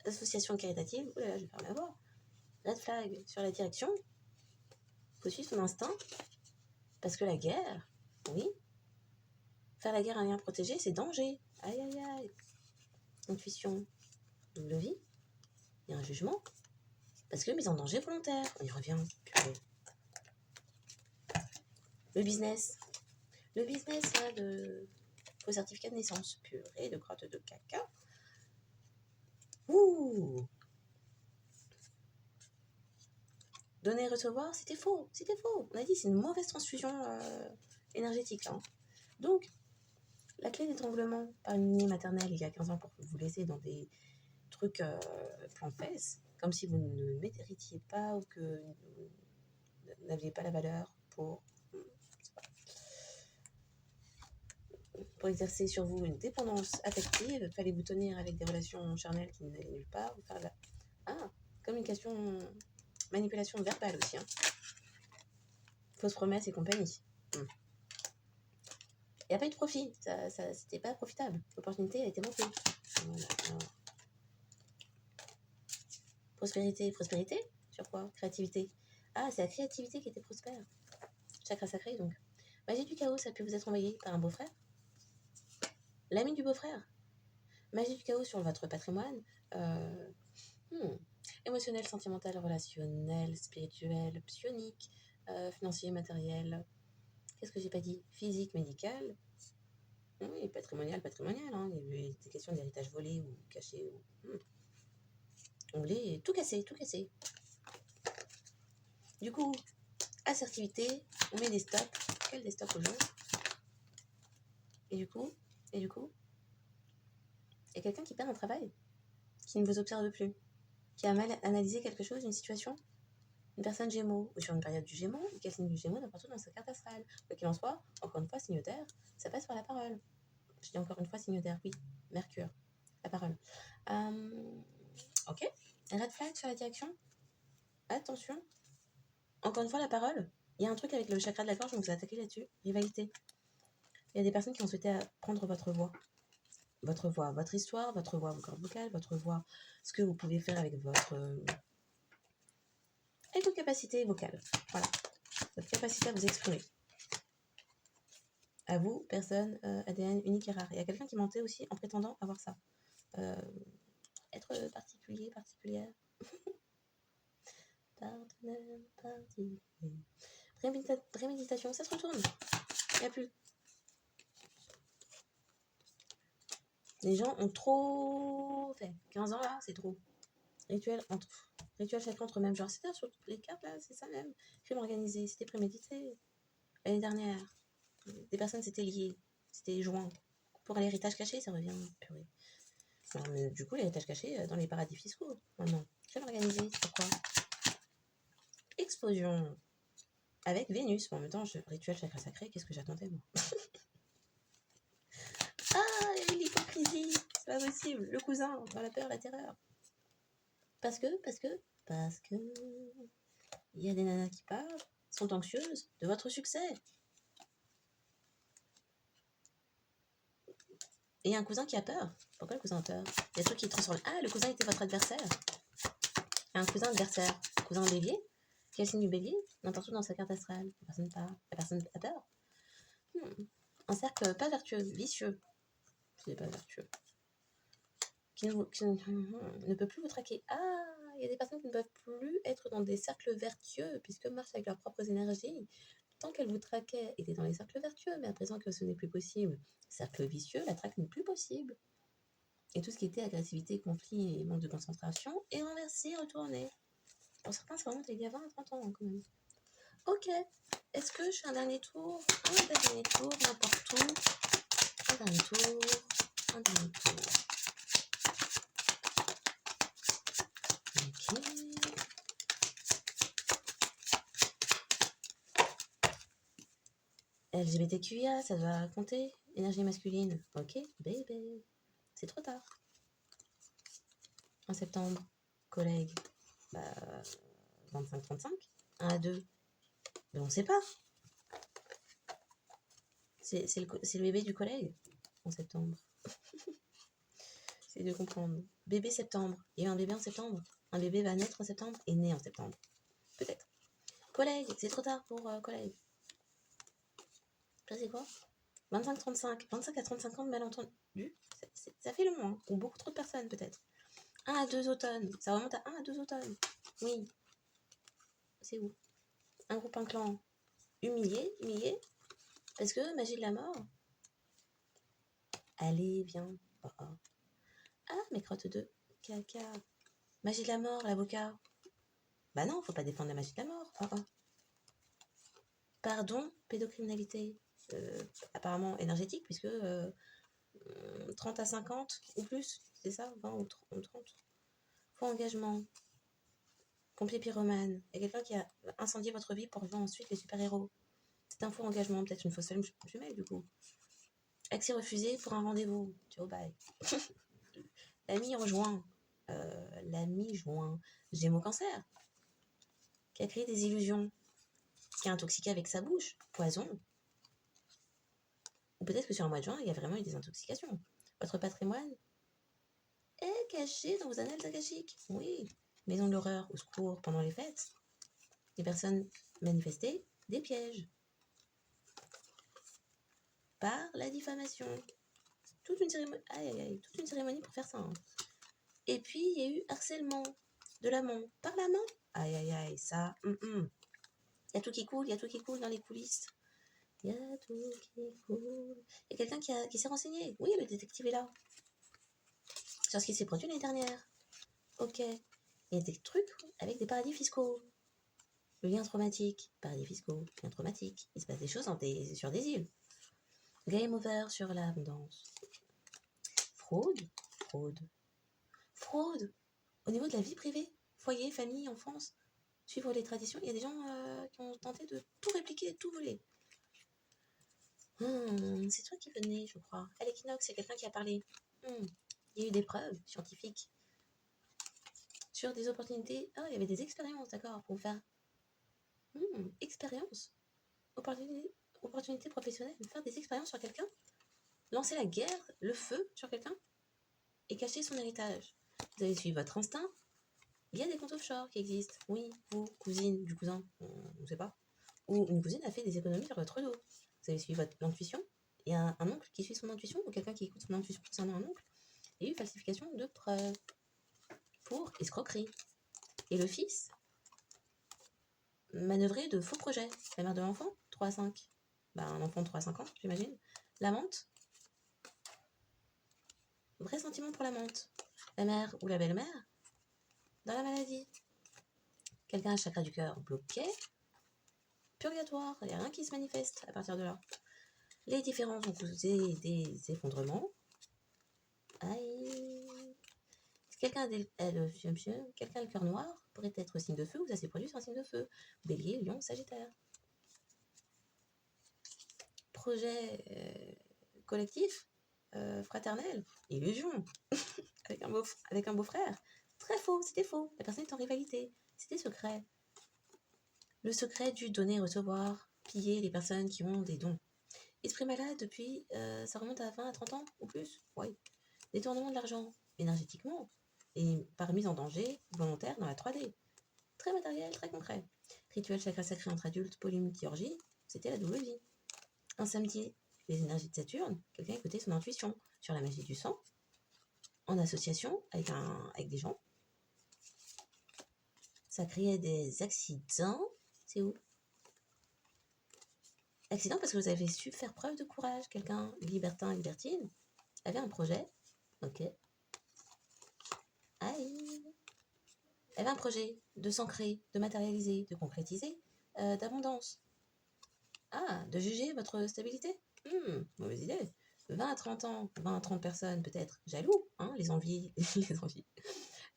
association caritative, oh là là, je vais faire ma voix. Red flag sur la direction. Faut suivre son instinct. Parce que la guerre, oui. Faire la guerre à un lien protégé, c'est danger. Aïe aïe aïe. Intuition, double vie. Il y a un jugement. Parce que mise en danger volontaire. On y revient. Purée. Le business. Le business là, de faux certificat de naissance. Purée de crotte de caca. Ouh. Donner et recevoir, c'était faux. C'était faux. On a dit c'est une mauvaise transfusion énergétique. Hein. Donc, la clé d'étranglement par une lignée maternelle il y a 15 ans pour vous laisser dans des trucs plan fesses, comme si vous ne méritiez pas ou que vous n'aviez pas la valeur pour exercer sur vous une dépendance affective. Fallait vous tenir avec des relations charnelles qui n'allaient nulle part. Ou faire de la communication, manipulation verbale aussi. Hein. Fausses promesses et compagnie. Il n'y a pas eu de profit. C'était pas profitable. L'opportunité a été manquée. Voilà. Prospérité. Prospérité sur quoi? Créativité. Ah, c'est la créativité qui était prospère. Chakra sacré, donc. Magie du chaos, ça peut vous être envoyé par un beau-frère. L'ami du beau-frère. Magie du chaos sur votre patrimoine. Émotionnel, sentimental, relationnel, spirituel, psionique, financier, matériel. Qu'est-ce que j'ai pas dit? Physique, médical. Oui, patrimonial. Hein. Il y avait des questions d'héritage volé ou caché. On voulait tout casser. Du coup, assertivité, on met des stops. Quel des stops aux gens? Et du coup, il y a quelqu'un qui perd un travail, qui ne vous observe plus, qui a mal analysé quelque chose, une situation. Une personne Gémeaux, ou sur une période du Gémeaux, quel signe du Gémeaux n'importe où dans sa carte astrale. Quoi qu'il en soit, encore une fois, signe d'air, ça passe par la parole. Je dis encore une fois signe d'air, oui, Mercure, la parole. Ok, red flag sur la direction. Attention, encore une fois, la parole. Il y a un truc avec le chakra de la gorge, on vous a attaqué là-dessus. Rivalité. Il y a des personnes qui ont souhaité prendre votre voix. Votre histoire, votre voix, vos cordes vocales, votre voix, ce que vous pouvez faire avec vos capacités vocales. Voilà. Votre capacité à vous exprimer. À vous, personne ADN unique et rare. Il y a quelqu'un qui mentait aussi en prétendant avoir ça. Être particulier, particulière. Partenaire particulier. Préméditation, ça se retourne. Il n'y a plus. Les gens ont trop fait. 15 ans là, c'est trop. Rituel chacun entre même genre. C'était sur toutes les cartes là, c'est ça même. Crime organisé, c'était prémédité. L'année dernière, des personnes s'étaient liées, c'était joint. Pour l'héritage caché, ça revient purée. Non, mais du coup, l'héritage caché dans les paradis fiscaux. Maintenant, crime organisé, c'est quoi? Explosion avec Vénus. Bon, en même temps, rituel chakra sacré, qu'est-ce que j'attendais moi? Ah, il y a eu l'hypocrisie, c'est pas possible. Le cousin, dans la peur, la terreur. Parce que, il y a des nanas qui parlent, sont anxieuses de votre succès. Et il y a un cousin qui a peur. Pourquoi le cousin a peur? Il y a des trucs qui transforment. Ah, le cousin était votre adversaire. Il y a un cousin adversaire. Cousin bélier. Quel signe du bélier? N'importe où dans sa carte astrale. La personne a peur. Un cercle pas vertueux, vicieux. C'est pas vertueux. Qui ne peut plus vous traquer. Ah, il y a des personnes qui ne peuvent plus être dans des cercles vertueux puisque marchent avec leurs propres énergies. Tant qu'elles vous traquaient, étaient dans les cercles vertueux, mais à présent que ce n'est plus possible, cercle vicieux, la traque n'est plus possible. Et tout ce qui était agressivité, conflit et manque de concentration est renversé, retourné. Pour certains, ça remonte il y a 20 à 30 ans quand même. Ok, est-ce que je fais un dernier tour? N'importe où. Un dernier tour. Ok. LGBTQIA, ça doit compter. Énergie masculine. Ok, baby. c'est trop tard. En septembre, collègue, 25-35. 1 à 2, mais on ne sait pas. C'est le bébé du collègue en septembre. C'est de comprendre. Bébé septembre. Il y a eu un bébé en septembre. Un bébé va naître en septembre et né en septembre. Peut-être. Collègue, c'est trop tard pour collègue. Ça c'est quoi 25-35. 25 à 35 ans de malentendu. Ça fait long, hein. Ou beaucoup trop de personnes peut-être. 1 à 2 automnes. Ça remonte à 1 à 2 automnes. Oui. C'est où Un groupe, un clan. Humilié. Parce que magie de la mort. Allez, viens. Ah, mes crottes de caca. Magie de la mort, l'avocat. Bah non, faut pas défendre la magie de la mort. Pardon, pédocriminalité. Apparemment énergétique, puisque 30 à 50 ou plus, c'est ça 20 ou 30. Faux engagement. Pompier pyromane. Il y a quelqu'un qui a incendié votre vie pour rejoindre ensuite les super-héros. C'est un faux engagement, peut-être une fausse jumelle du coup. Accès refusé pour un rendez-vous. Ciao, bye. L'ami rejoint. Gémeaux cancer. Qui a créé des illusions. Qui a intoxiqué avec sa bouche. Poison. Ou peut-être que sur un mois de juin, il y a vraiment eu des intoxications. Votre patrimoine est caché dans vos annales akashiques. Oui. Maison de l'horreur au secours pendant les fêtes. Les personnes manifestaient des pièges. Par la diffamation. Toute une cérémonie pour faire ça. Hein. Et puis, il y a eu harcèlement de l'amant. Par l'amant. Ça. Il y a tout qui coule dans les coulisses. Il y a tout qui coule. Il y a quelqu'un qui s'est renseigné. Oui, le détective est là. Sur ce qui s'est produit l'année dernière. Ok. Il y a des trucs avec des paradis fiscaux. Le lien traumatique. Paradis fiscaux. Lien traumatique. Il se passe des choses sur des îles. Game over sur l'abondance. Fraude. Au niveau de la vie privée. Foyer, famille, enfance. Suivre les traditions. Il y a des gens qui ont tenté de tout répliquer, de tout voler. C'est toi qui venais, je crois. À l'équinoxe, c'est quelqu'un qui a parlé. Il y a eu des preuves scientifiques sur des opportunités. Ah, il y avait des expériences, d'accord, pour faire expérience. Opportunité professionnelle, de faire des expériences sur quelqu'un, lancer la guerre, le feu sur quelqu'un et cacher son héritage. Vous avez suivi votre instinct. Il y a des comptes offshore qui existent. Oui, vous, cousine du cousin, on ne sait pas. Ou une cousine a fait des économies sur votre dos. Vous avez suivi votre intuition. Il y a un oncle qui suit son intuition ou quelqu'un qui écoute son intuition concernant un oncle. Il y a eu falsification de preuves pour escroquerie. Et le fils, manœuvrer de faux projets. La mère de l'enfant, 3 à 5. Un enfant de 3 à 5 ans, j'imagine. L'amante, vrai sentiment pour l'amante. La mère ou la belle-mère, dans la maladie. Quelqu'un a le chakra du cœur bloqué. Purgatoire, il n'y a rien qui se manifeste à partir de là. Les différences ont causé des effondrements. Aïe. Quelqu'un a le cœur noir, pourrait être signe de feu, ou ça s'est produit sur un signe de feu. Bélier, lion, sagittaire. Projet collectif, fraternel, illusion, avec un beau-frère. Très faux, c'était faux. La personne est en rivalité. C'était secret. Le secret du donner, recevoir, piller les personnes qui ont des dons. Esprit malade depuis, ça remonte à 20 à 30 ans ou plus. Oui. Détournement de l'argent, énergétiquement, et par mise en danger volontaire dans la 3D. Très matériel, très concret. Rituel chakra sacré entre adultes, polémique, orgie, c'était la double vie. Un samedi, les énergies de Saturne, quelqu'un écoutait son intuition sur la magie du sang, en association avec des gens. Ça créait des accidents. C'est où? Accident parce que vous avez su faire preuve de courage. Quelqu'un, libertin, libertine, avait un projet. Ok. Aïe. avait un projet de s'ancrer, de matérialiser, de concrétiser, d'abondance. Ah, de juger votre stabilité. Mauvaise idée. 20 à 30 ans, 20 à 30 personnes peut-être jaloux, hein, les envies,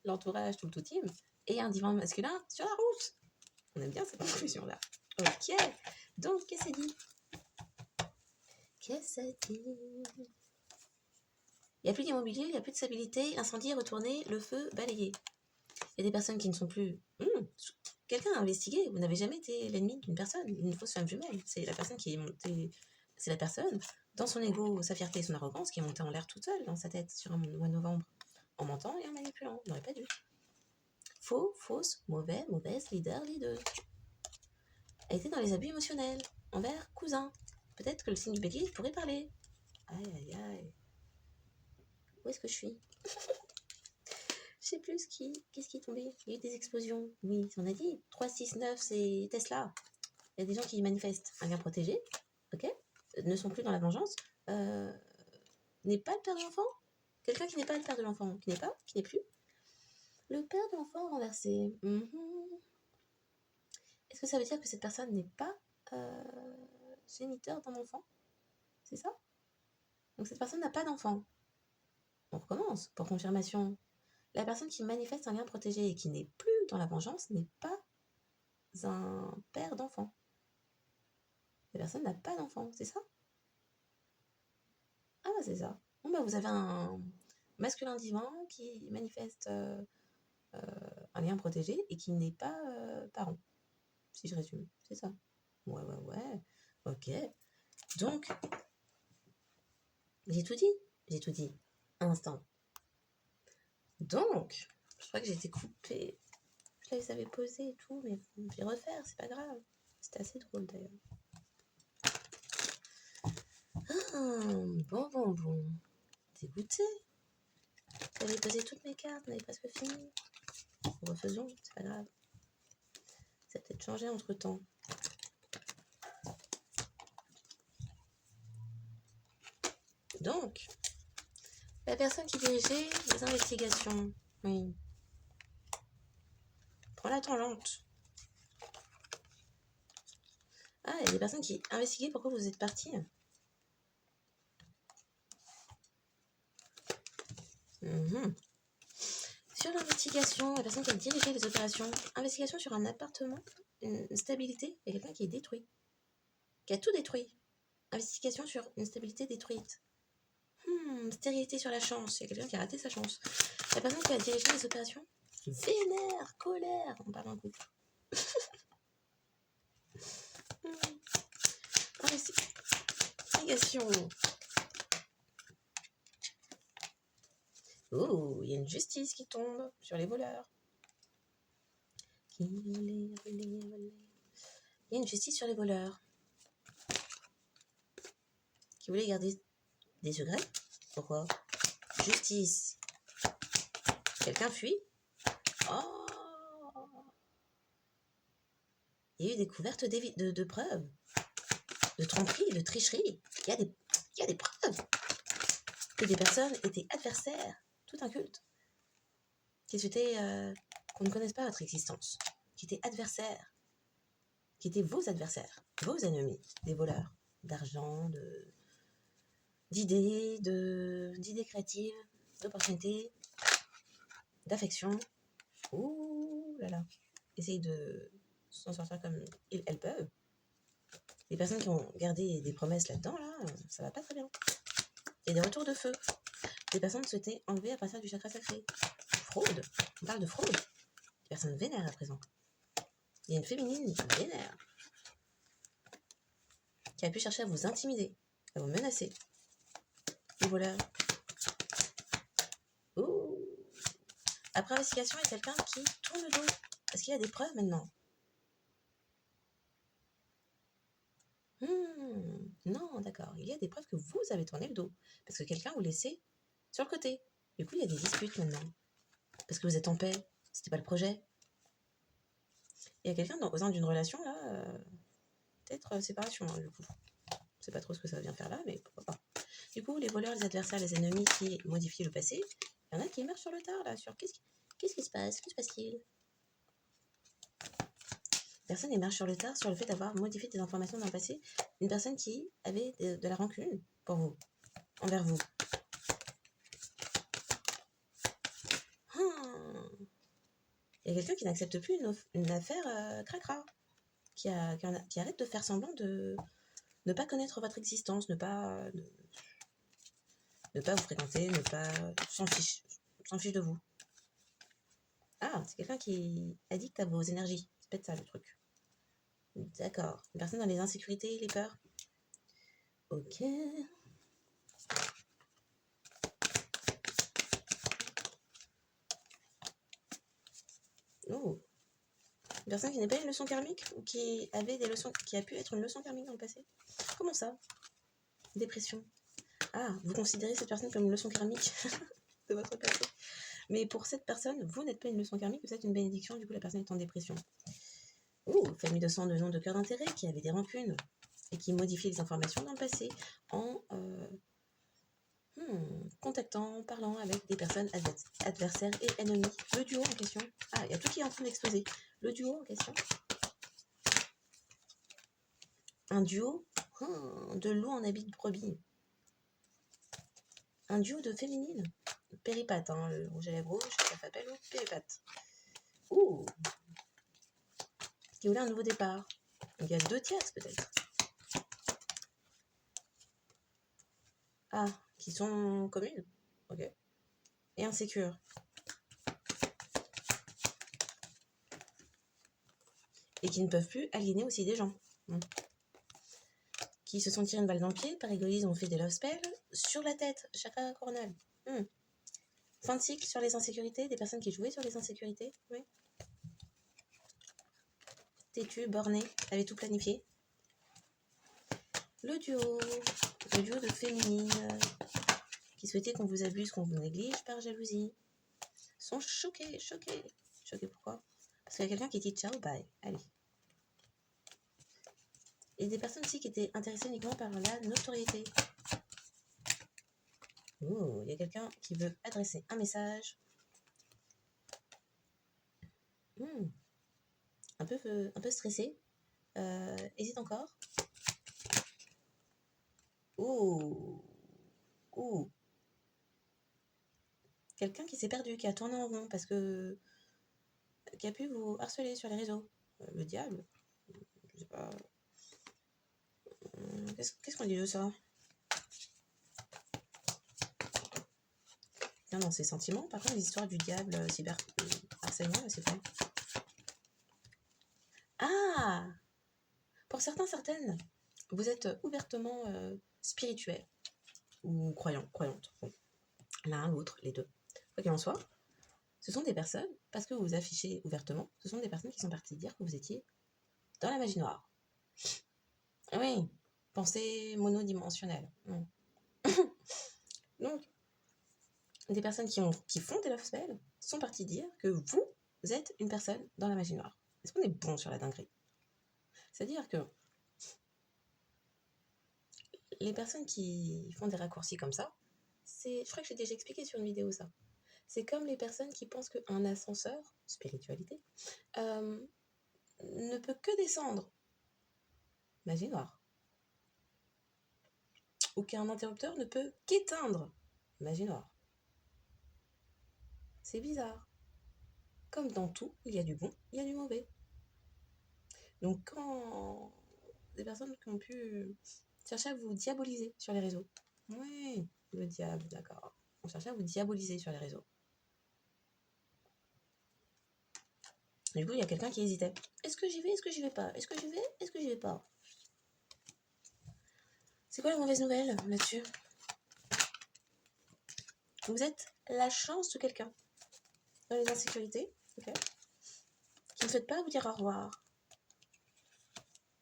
l'entourage, tout le tout team, et un divan masculin sur la route. On aime bien cette conclusion-là. Ok, donc qu'est-ce que c'est dit? Il n'y a plus d'immobilier, il n'y a plus de stabilité, incendie, retourné, le feu, balayé. Il y a des personnes qui ne sont plus... quelqu'un a investigué, vous n'avez jamais été l'ennemi d'une personne, une fausse femme jumelle. C'est la personne qui est montée... C'est la personne, dans son ego, sa fierté et son arrogance, qui est montée en l'air toute seule dans sa tête sur un mois de novembre, en mentant et en manipulant. Il n'aurait pas dû. Faux, fausse, mauvais, mauvaise, leader, leader. Elle était dans les abus émotionnels, envers cousin. Peut-être que le signe du bélier pourrait parler. Aïe, aïe, aïe. Où est-ce que je suis? Je sais plus qu'est-ce qui est tombé. Il y a eu des explosions. Oui, on a dit. 3, 6, 9, c'est Tesla. Il y a des gens qui manifestent un lien protégé, ok, ne sont plus dans la vengeance. N'est pas le père de l'enfant. Quelqu'un qui n'est pas le père de l'enfant. Qui n'est plus. Le père de l'enfant renversé. Est-ce que ça veut dire que cette personne n'est pas géniteur d'un enfant? C'est ça? Donc cette personne n'a pas d'enfant. On recommence pour confirmation. La personne qui manifeste un lien protégé et qui n'est plus dans la vengeance n'est pas un père d'enfant. La personne n'a pas d'enfant, c'est ça? Ah bah c'est ça. Bon bah vous avez un masculin divin qui manifeste un lien protégé et qui n'est pas parent. Si je résume, c'est ça. Ouais. Ok. Donc, j'ai tout dit. Un instant. Donc, je crois que j'ai été coupée. Je les avais posés et tout, mais je vais refaire, c'est pas grave. C'était assez drôle d'ailleurs. Bon. Dégoûté. J'avais posé toutes mes cartes, on avait presque fini. Refaisons, c'est pas grave. Ça a peut-être changé entre temps. Donc, la personne qui dirigeait les investigations, oui. Prends la tangente. Ah, il y a des personnes qui investiguaient pourquoi vous êtes partis. Sur l'investigation, la personne qui a dirigé les opérations, investigation sur un appartement, une stabilité, il y a quelqu'un qui est détruit. Qui a tout détruit. Investigation sur une stabilité détruite. Stérilité sur la chance, il y a quelqu'un qui a raté sa chance. La personne qui a dirigé les opérations, vénère, colère, on parle d'un couple. Investigation. Oh, il y a une justice qui tombe sur les voleurs. Il y a une justice sur les voleurs. Qui voulait garder des secrets. Pourquoi? Justice. Quelqu'un fuit. Oh. Il y a eu découverte de preuves. De tromperie, de tricherie. Il y a des preuves. Que des personnes étaient adversaires. Tout un culte. Qui souhaitaient qu'on ne connaisse pas votre existence. Qui étaient adversaires. Qui étaient vos adversaires. Vos ennemis. Des voleurs. D'argent, d'idées créatives, d'opportunités, d'affection. Ouh là là. Essayez de s'en sortir comme elles peuvent. Les personnes qui ont gardé des promesses là-dedans, là, ça va pas très bien. Il y a des retours de feu. Des personnes souhaitaient enlever à partir du chakra sacré. Fraude. On parle de fraude. Des personnes vénères à présent. Il y a une féminine vénère qui a pu chercher à vous intimider, à vous menacer. Les voleurs. Ouh. Après investigation, il y a quelqu'un qui tourne le dos. Parce qu'il y a des preuves maintenant. Non, d'accord. Il y a des preuves que vous avez tourné le dos. Parce que quelqu'un vous laissait sur le côté. Du coup, il y a des disputes maintenant. Parce que vous êtes en paix. C'était pas le projet. Il y a quelqu'un au sein d'une relation, là, peut-être séparation, hein, du coup. Je sais pas trop ce que ça vient faire là, mais pourquoi pas. Du coup, les voleurs, les adversaires, les ennemis qui modifient le passé, il y en a qui marchent sur le tard, là, sur qu'est-ce qui se passe? Que se passe-t-il? Personne ne marche sur le tard sur le fait d'avoir modifié des informations dans le passé. Une personne qui avait de la rancune pour vous, envers vous. Il y a quelqu'un qui n'accepte plus une affaire cracra, qui arrête de faire semblant de ne pas connaître votre existence, ne pas ne pas vous fréquenter, ne pas... s'en fiche de vous. Ah, c'est quelqu'un qui est addict à vos énergies. C'est peut-être ça le truc. D'accord. Une personne dans les insécurités, les peurs. Ok. Oh. Une personne qui n'est pas une leçon karmique ou qui avait des leçons, qui a pu être une leçon karmique dans le passé. Comment ça? Dépression. Ah, vous considérez cette personne comme une leçon karmique de votre passé. Mais pour cette personne, vous n'êtes pas une leçon karmique, vous êtes une bénédiction, du coup la personne est en dépression. Oh, famille de sang de nom de cœur d'intérêt qui avait des rancunes et qui modifie les informations dans le passé en contactant, parlant avec des personnes adversaires et ennemies. Le duo en question. Ah, il y a tout qui est en train d'exploser. Le duo en question. Un duo de loup en habit de brebis. Un duo de féminine. Péripate, hein, le rouge à lèvres rouge, ça s'appelle péripate. Ouh. Qui voulait un nouveau départ. Il y a 2 tierces peut-être. Ah, qui sont communes. Ok. Et insécures. Et qui ne peuvent plus aliéner aussi des gens. Qui se sont tirés une balle dans le pied, par égoïsme, ont fait des love spells sur la tête, chakra coronal. Fin de cycle sur les insécurités, des personnes qui jouaient sur les insécurités. Oui. Têtu, borné, avait tout planifié. Le duo de féminines qui souhaitaient qu'on vous abuse, qu'on vous néglige par jalousie, sont choqués. Choqués pourquoi? Parce qu'il y a quelqu'un qui dit ciao, bye, allez. Et des personnes aussi qui étaient intéressées uniquement par la notoriété. Oh, il y a quelqu'un qui veut adresser un message. Un peu stressé. Hésite encore. Ouh. Quelqu'un qui s'est perdu, qui a tourné en rond parce que... qui a pu vous harceler sur les réseaux. Le diable. Je sais pas. Qu'est-ce qu'on dit de ça? Bien dans ses sentiments. Par contre, les histoires du diable, cyber harcèlement, c'est pas... Ah! Pour certaines, vous êtes ouvertement spirituel ou croyante. Bon, l'un, l'autre, les deux. Quoi qu'il en soit, ce sont des personnes, parce que vous vous affichez ouvertement, ce sont des personnes qui sont parties dire que vous étiez dans la magie noire. Oui, pensée monodimensionnelle. Donc, des personnes qui font des love spells sont parties dire que vous êtes une personne dans la magie noire. Est-ce qu'on est bon sur la dinguerie? C'est-à-dire que les personnes qui font des raccourcis comme ça, je crois que j'ai déjà expliqué sur une vidéo ça. C'est comme les personnes qui pensent qu'un ascenseur, spiritualité, ne peut que descendre. Magie noire. Ou qu'un interrupteur ne peut qu'éteindre. Magie noire. C'est bizarre. Comme dans tout, il y a du bon, il y a du mauvais. Donc quand des personnes qui ont pu chercher à vous diaboliser sur les réseaux. Oui, le diable, d'accord. On cherchait à vous diaboliser sur les réseaux. Du coup, il y a quelqu'un qui hésitait. Est-ce que j'y vais? Est-ce que j'y vais pas? Est-ce que j'y vais? Est-ce que j'y vais pas? C'est quoi la mauvaise nouvelle là-dessus? Vous êtes la chance de quelqu'un dans les insécurités, ok, qui ne souhaite pas vous dire au revoir,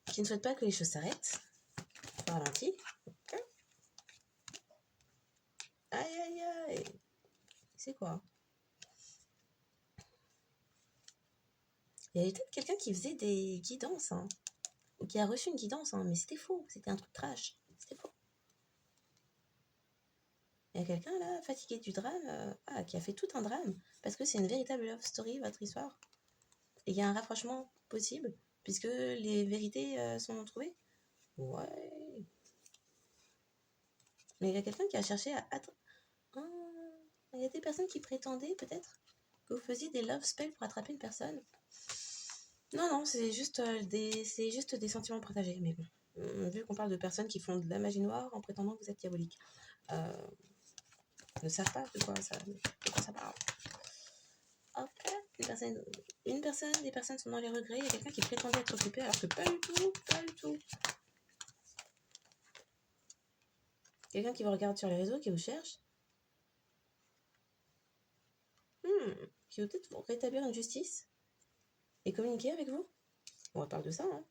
qui ne souhaite pas que les choses s'arrêtent, ralenti, ok. Aïe aïe aïe, c'est quoi? Il y avait peut-être quelqu'un qui faisait des guidances, hein, ou qui a reçu une guidance, hein, mais c'était faux, c'était un truc trash, c'était faux. Il y a quelqu'un là, fatigué du drame, qui a fait tout un drame, parce que c'est une véritable love story, votre histoire. Et il y a un rapprochement possible, puisque les vérités sont trouvées. Ouais. Mais il y a quelqu'un qui a cherché à... il y a des personnes qui prétendaient peut-être que vous faisiez des love spells pour attraper une personne. Non, c'est juste, des sentiments partagés. Mais bon, vu qu'on parle de personnes qui font de la magie noire en prétendant que vous êtes diabolique. ne savent pas de quoi ça parle. Hop, des personnes sont dans les regrets. Il y a quelqu'un qui prétendait être occupé alors que pas du tout, pas du tout. Quelqu'un qui vous regarde sur les réseaux, qui vous cherche. Qui veut peut-être vous rétablir une justice et communiquer avec vous. On parle de ça, hein.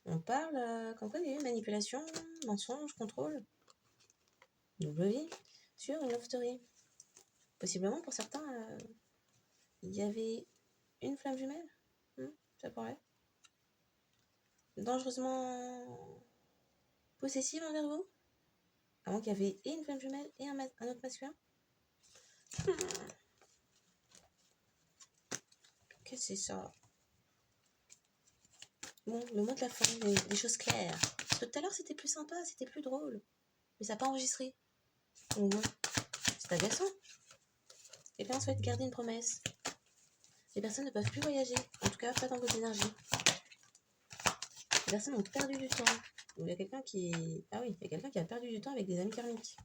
On parle, comme quoi il y a eu manipulation, mensonge, contrôle, double vie, sur une love story. Possiblement, pour certains, il y avait une flamme jumelle. Ça pourrait. Dangereusement possessive envers vous. Avant qu'il y avait et une flamme jumelle et un autre masculin. Qu'est-ce que c'est ça? Bon, le mot de la fin, les choses claires. Parce que tout à l'heure, c'était plus sympa, c'était plus drôle. Mais ça n'a pas enregistré. Donc bon, c'est agaçant. Quelqu'un souhaite garder une promesse. Les personnes ne peuvent plus voyager. En tout cas, pas dans vos énergies. Les personnes ont perdu du temps. Il y a quelqu'un qui... Ah oui, il y a quelqu'un qui a perdu du temps avec des amis karmiques.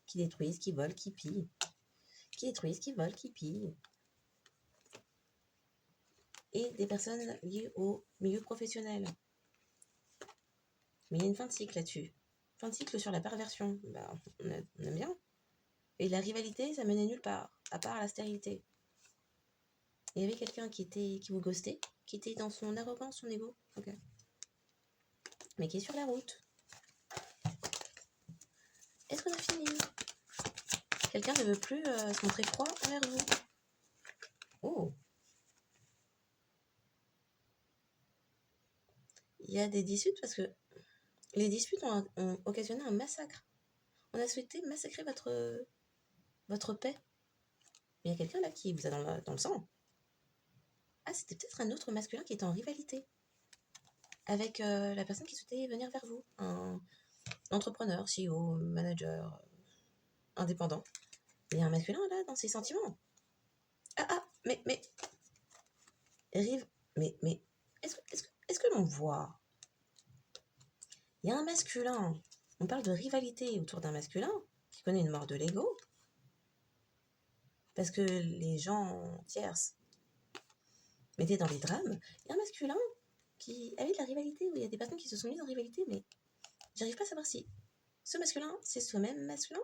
Qui détruisent, qui volent, qui pillent. Qui détruisent, qui volent, qui pillent. Et des personnes liées au milieu professionnel. Mais il y a une fin de cycle là-dessus. Fin de cycle sur la perversion. Bah, on aime bien. Et la rivalité, ça menait nulle part, à part la stérilité. Il y avait quelqu'un qui vous ghostait, qui était dans son arrogance, son ego. Ok. Mais qui est sur la route. Est-ce qu'on a fini? Quelqu'un ne veut plus se montrer froid envers vous. Oh. Il y a des disputes parce que les disputes ont occasionné un massacre. On a souhaité massacrer votre paix. Mais il y a quelqu'un là qui vous a dans le sang. Ah, c'était peut-être un autre masculin qui était en rivalité avec la personne qui souhaitait venir vers vous. Un entrepreneur, CEO, manager, indépendant. Il y a un masculin là dans ses sentiments. Mais Rive, mais est-ce que l'on voit? Il y a un masculin. On parle de rivalité autour d'un masculin qui connaît une mort de l'ego. Parce que les gens tierces mettaient dans les drames. Il y a un masculin qui avait de la rivalité. Oui, il y a des personnes qui se sont mises en rivalité, mais j'arrive pas à savoir si ce masculin, c'est ce même masculin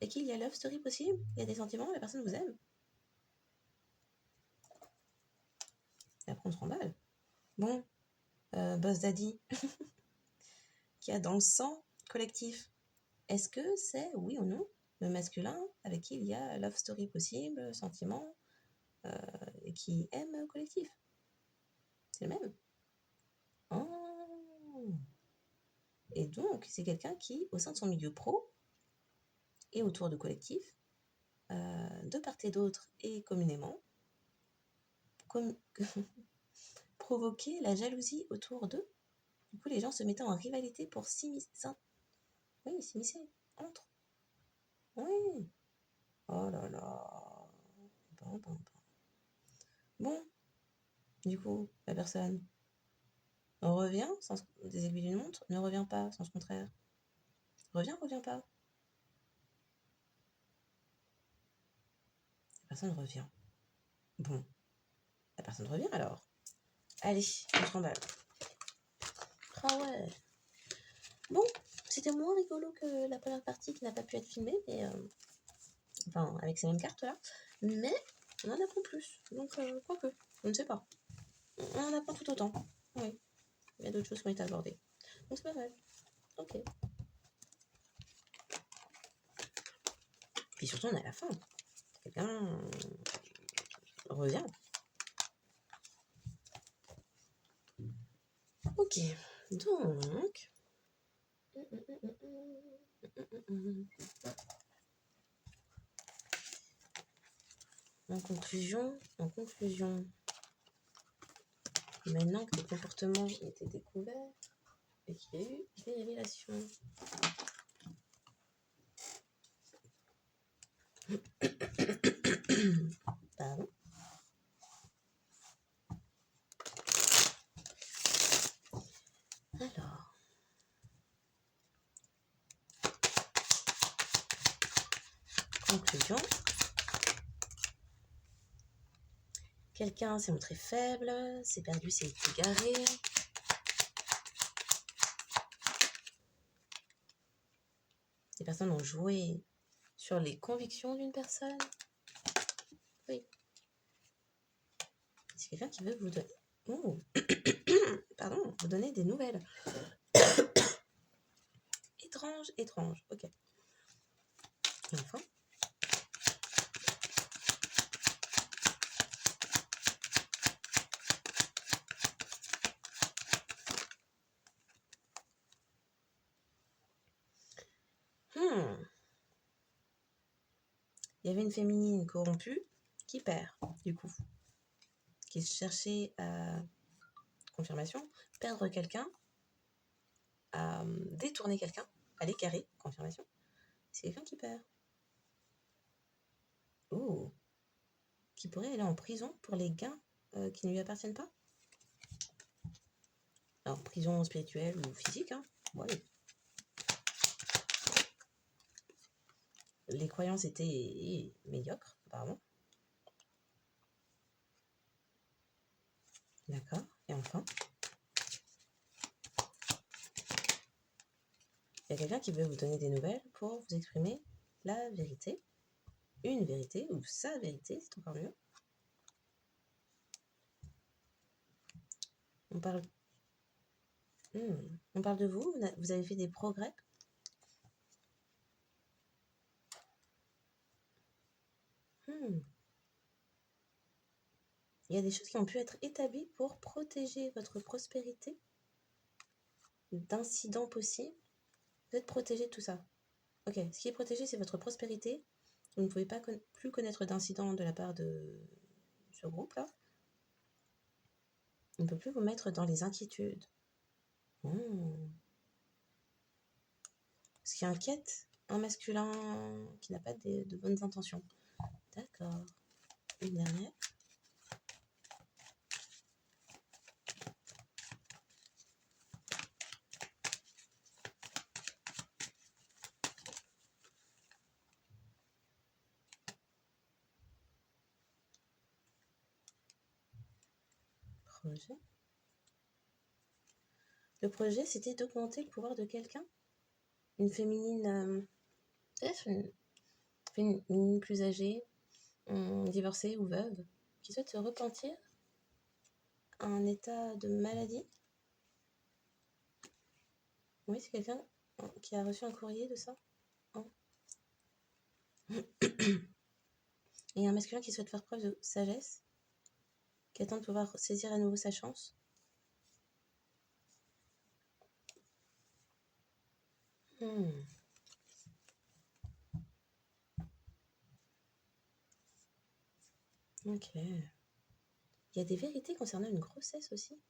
et qu'il y a love story possible. Il y a des sentiments, la personne vous aime. Et après, on se remballe. Bon, Boss Daddy, qui a dans le sang collectif. Est-ce que c'est, oui ou non, le masculin avec qui il y a love story possible, sentiment, et qui aime collectif? C'est le même. Oh. Et donc, c'est quelqu'un qui, au sein de son milieu pro, et autour de collectif, de part et d'autre et communément, provoquer la jalousie autour d'eux. Du coup, les gens se mettaient en rivalité pour s'immiscer entre. Oui. Oh là là. Bon. Du coup, la personne revient, sens des aiguilles d'une montre, ne revient pas, sens contraire. Revient pas. La personne revient. Bon. La personne revient alors. Allez, on se remballe. Ah ouais. Bon, c'était moins rigolo que la première partie qui n'a pas pu être filmée, mais enfin, avec ces mêmes cartes-là. Mais on en apprend plus. Donc, quoique, on ne sait pas. On en apprend tout autant. Oui. Il y a d'autres choses qui ont été abordées. Donc, c'est pas mal. Ok. Puis surtout, on est à la fin. Quelqu'un revient. Ok. Donc... En conclusion, maintenant que les comportements ont été découverts et qu'il y a eu des révélations, pardon. Alors, Conclusion. Quelqu'un s'est montré faible, s'est perdu, s'est égaré. Des personnes ont joué sur les convictions d'une personne. Oui. C'est quelqu'un qui veut vous donner... Oh. Pardon, vous donner des nouvelles. Étrange. Ok. Et enfin. Il y avait une féminine corrompue qui perd, du coup. Qui cherchait à... Confirmation. Perdre quelqu'un. À détourner quelqu'un. À l'écarrer. Confirmation. C'est quelqu'un qui perd. Oh. Qui pourrait aller en prison pour les gains qui ne lui appartiennent pas. Alors, prison spirituelle ou physique, hein. Ouais. Les croyances étaient médiocres, apparemment. D'accord. Et enfin, il y a quelqu'un qui veut vous donner des nouvelles pour vous exprimer la vérité. Une vérité, ou sa vérité, c'est encore mieux. On parle de vous. Vous avez fait des progrès. Il y a des choses qui ont pu être établies pour protéger votre prospérité d'incidents possibles. Vous êtes protégé de tout ça. Ok, ce qui est protégé, c'est votre prospérité. Vous ne pouvez pas plus connaître d'incidents de la part de ce groupe-là. On ne peut plus vous mettre dans les inquiétudes. Ce qui inquiète un masculin qui n'a pas de bonnes intentions. D'accord. Une dernière. Projet. Le projet, c'était d'augmenter le pouvoir de quelqu'un. Une féminine... une féminine plus âgée, divorcée ou veuve, qui souhaite se repentir à un état de maladie. Oui, c'est quelqu'un qui a reçu un courrier de ça. Et un masculin qui souhaite faire preuve de sagesse, qui attend de pouvoir saisir à nouveau sa chance. Ok. Il y a des vérités concernant une grossesse aussi.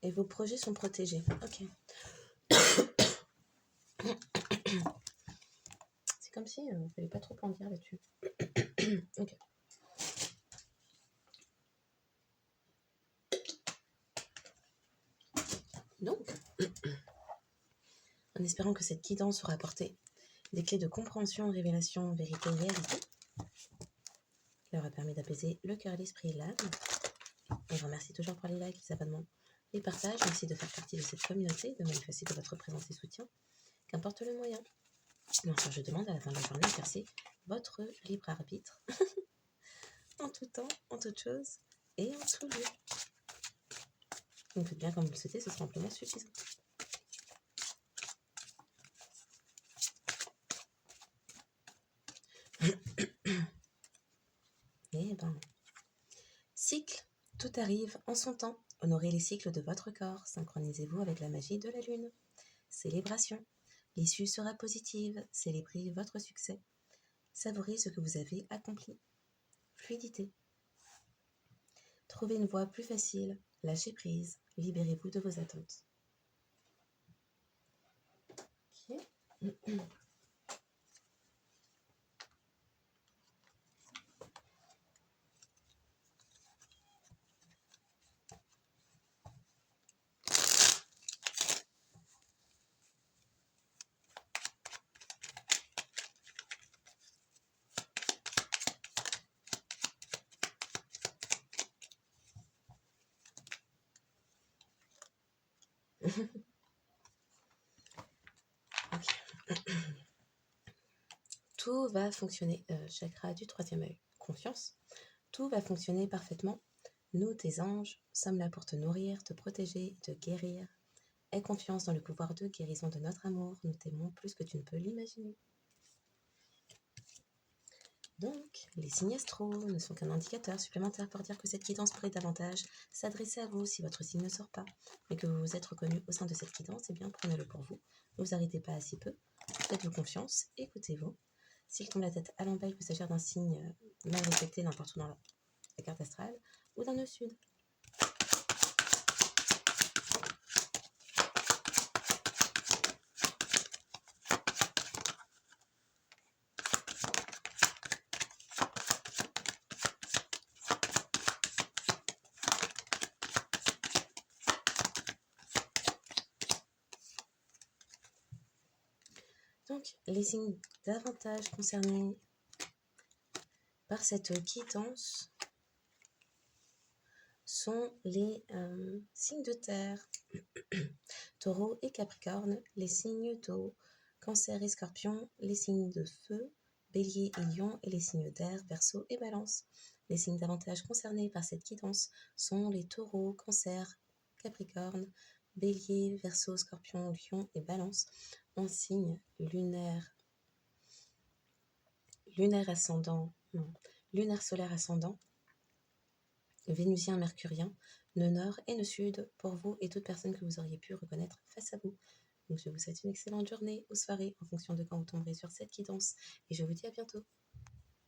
Et vos projets sont protégés. Ok. C'est comme si il ne fallait pas trop en dire là-dessus. Ok. Donc, en espérant que cette guidance aura apporté des clés de compréhension, révélation, vérité, réalité, qui aura permis d'apaiser le cœur, l'esprit et l'âme. On vous remercie toujours pour les likes, les abonnements, les partages. Merci de faire partie de cette communauté, de manifester de votre présence et soutien, qu'importe le moyen. Bien sûr, je demande à la fin de la journée d'exercer votre libre arbitre, en tout temps, en toute chose et en tout lieu. Donc faites bien comme vous le souhaitez, ce sera amplement suffisant. Eh ben, cycle, tout arrive en son temps. Honorez les cycles de votre corps, synchronisez-vous avec la magie de la lune. Célébration, l'issue sera positive, célébrez votre succès. Savourez ce que vous avez accompli. Fluidité. Trouvez une voie plus facile, lâchez prise, libérez-vous de vos attentes. Ok. Ok. Tout va fonctionner. Chakra du troisième œil. Confiance. Tout va fonctionner parfaitement. Nous, tes anges, sommes là pour te nourrir, te protéger et te guérir. Aie confiance dans le pouvoir de guérison de notre amour. Nous t'aimons plus que tu ne peux l'imaginer. Donc, les signes astraux ne sont qu'un indicateur supplémentaire pour dire que cette guidance pourrait davantage s'adresser à vous si votre signe ne sort pas, mais que vous vous êtes reconnu au sein de cette guidance, eh bien prenez-le pour vous. Ne vous arrêtez pas à si peu. Faites-vous confiance, écoutez-vous. S'il tombe la tête à l'envers, il peut s'agir d'un signe mal respecté n'importe où dans la carte astrale ou d'un nœud sud. Donc, les signes davantage concernés par cette guidance sont les signes de terre, Taureau et Capricorne, les signes d'eau, Cancer et Scorpion, les signes de feu, Bélier et Lion, et les signes d'air, Verseau et Balance. Les signes davantage concernés par cette guidance sont les Taureaux, Cancer, Capricorne, Bélier, Verseau, Scorpion, Lion et Balance, en signe lunaire ascendant, non, lunaire solaire ascendant, vénusien mercurien, nœud nord et nœud sud pour vous et toute personne que vous auriez pu reconnaître face à vous. Donc je vous souhaite une excellente journée ou soirée en fonction de quand vous tomberez sur cette guidance et je vous dis à bientôt.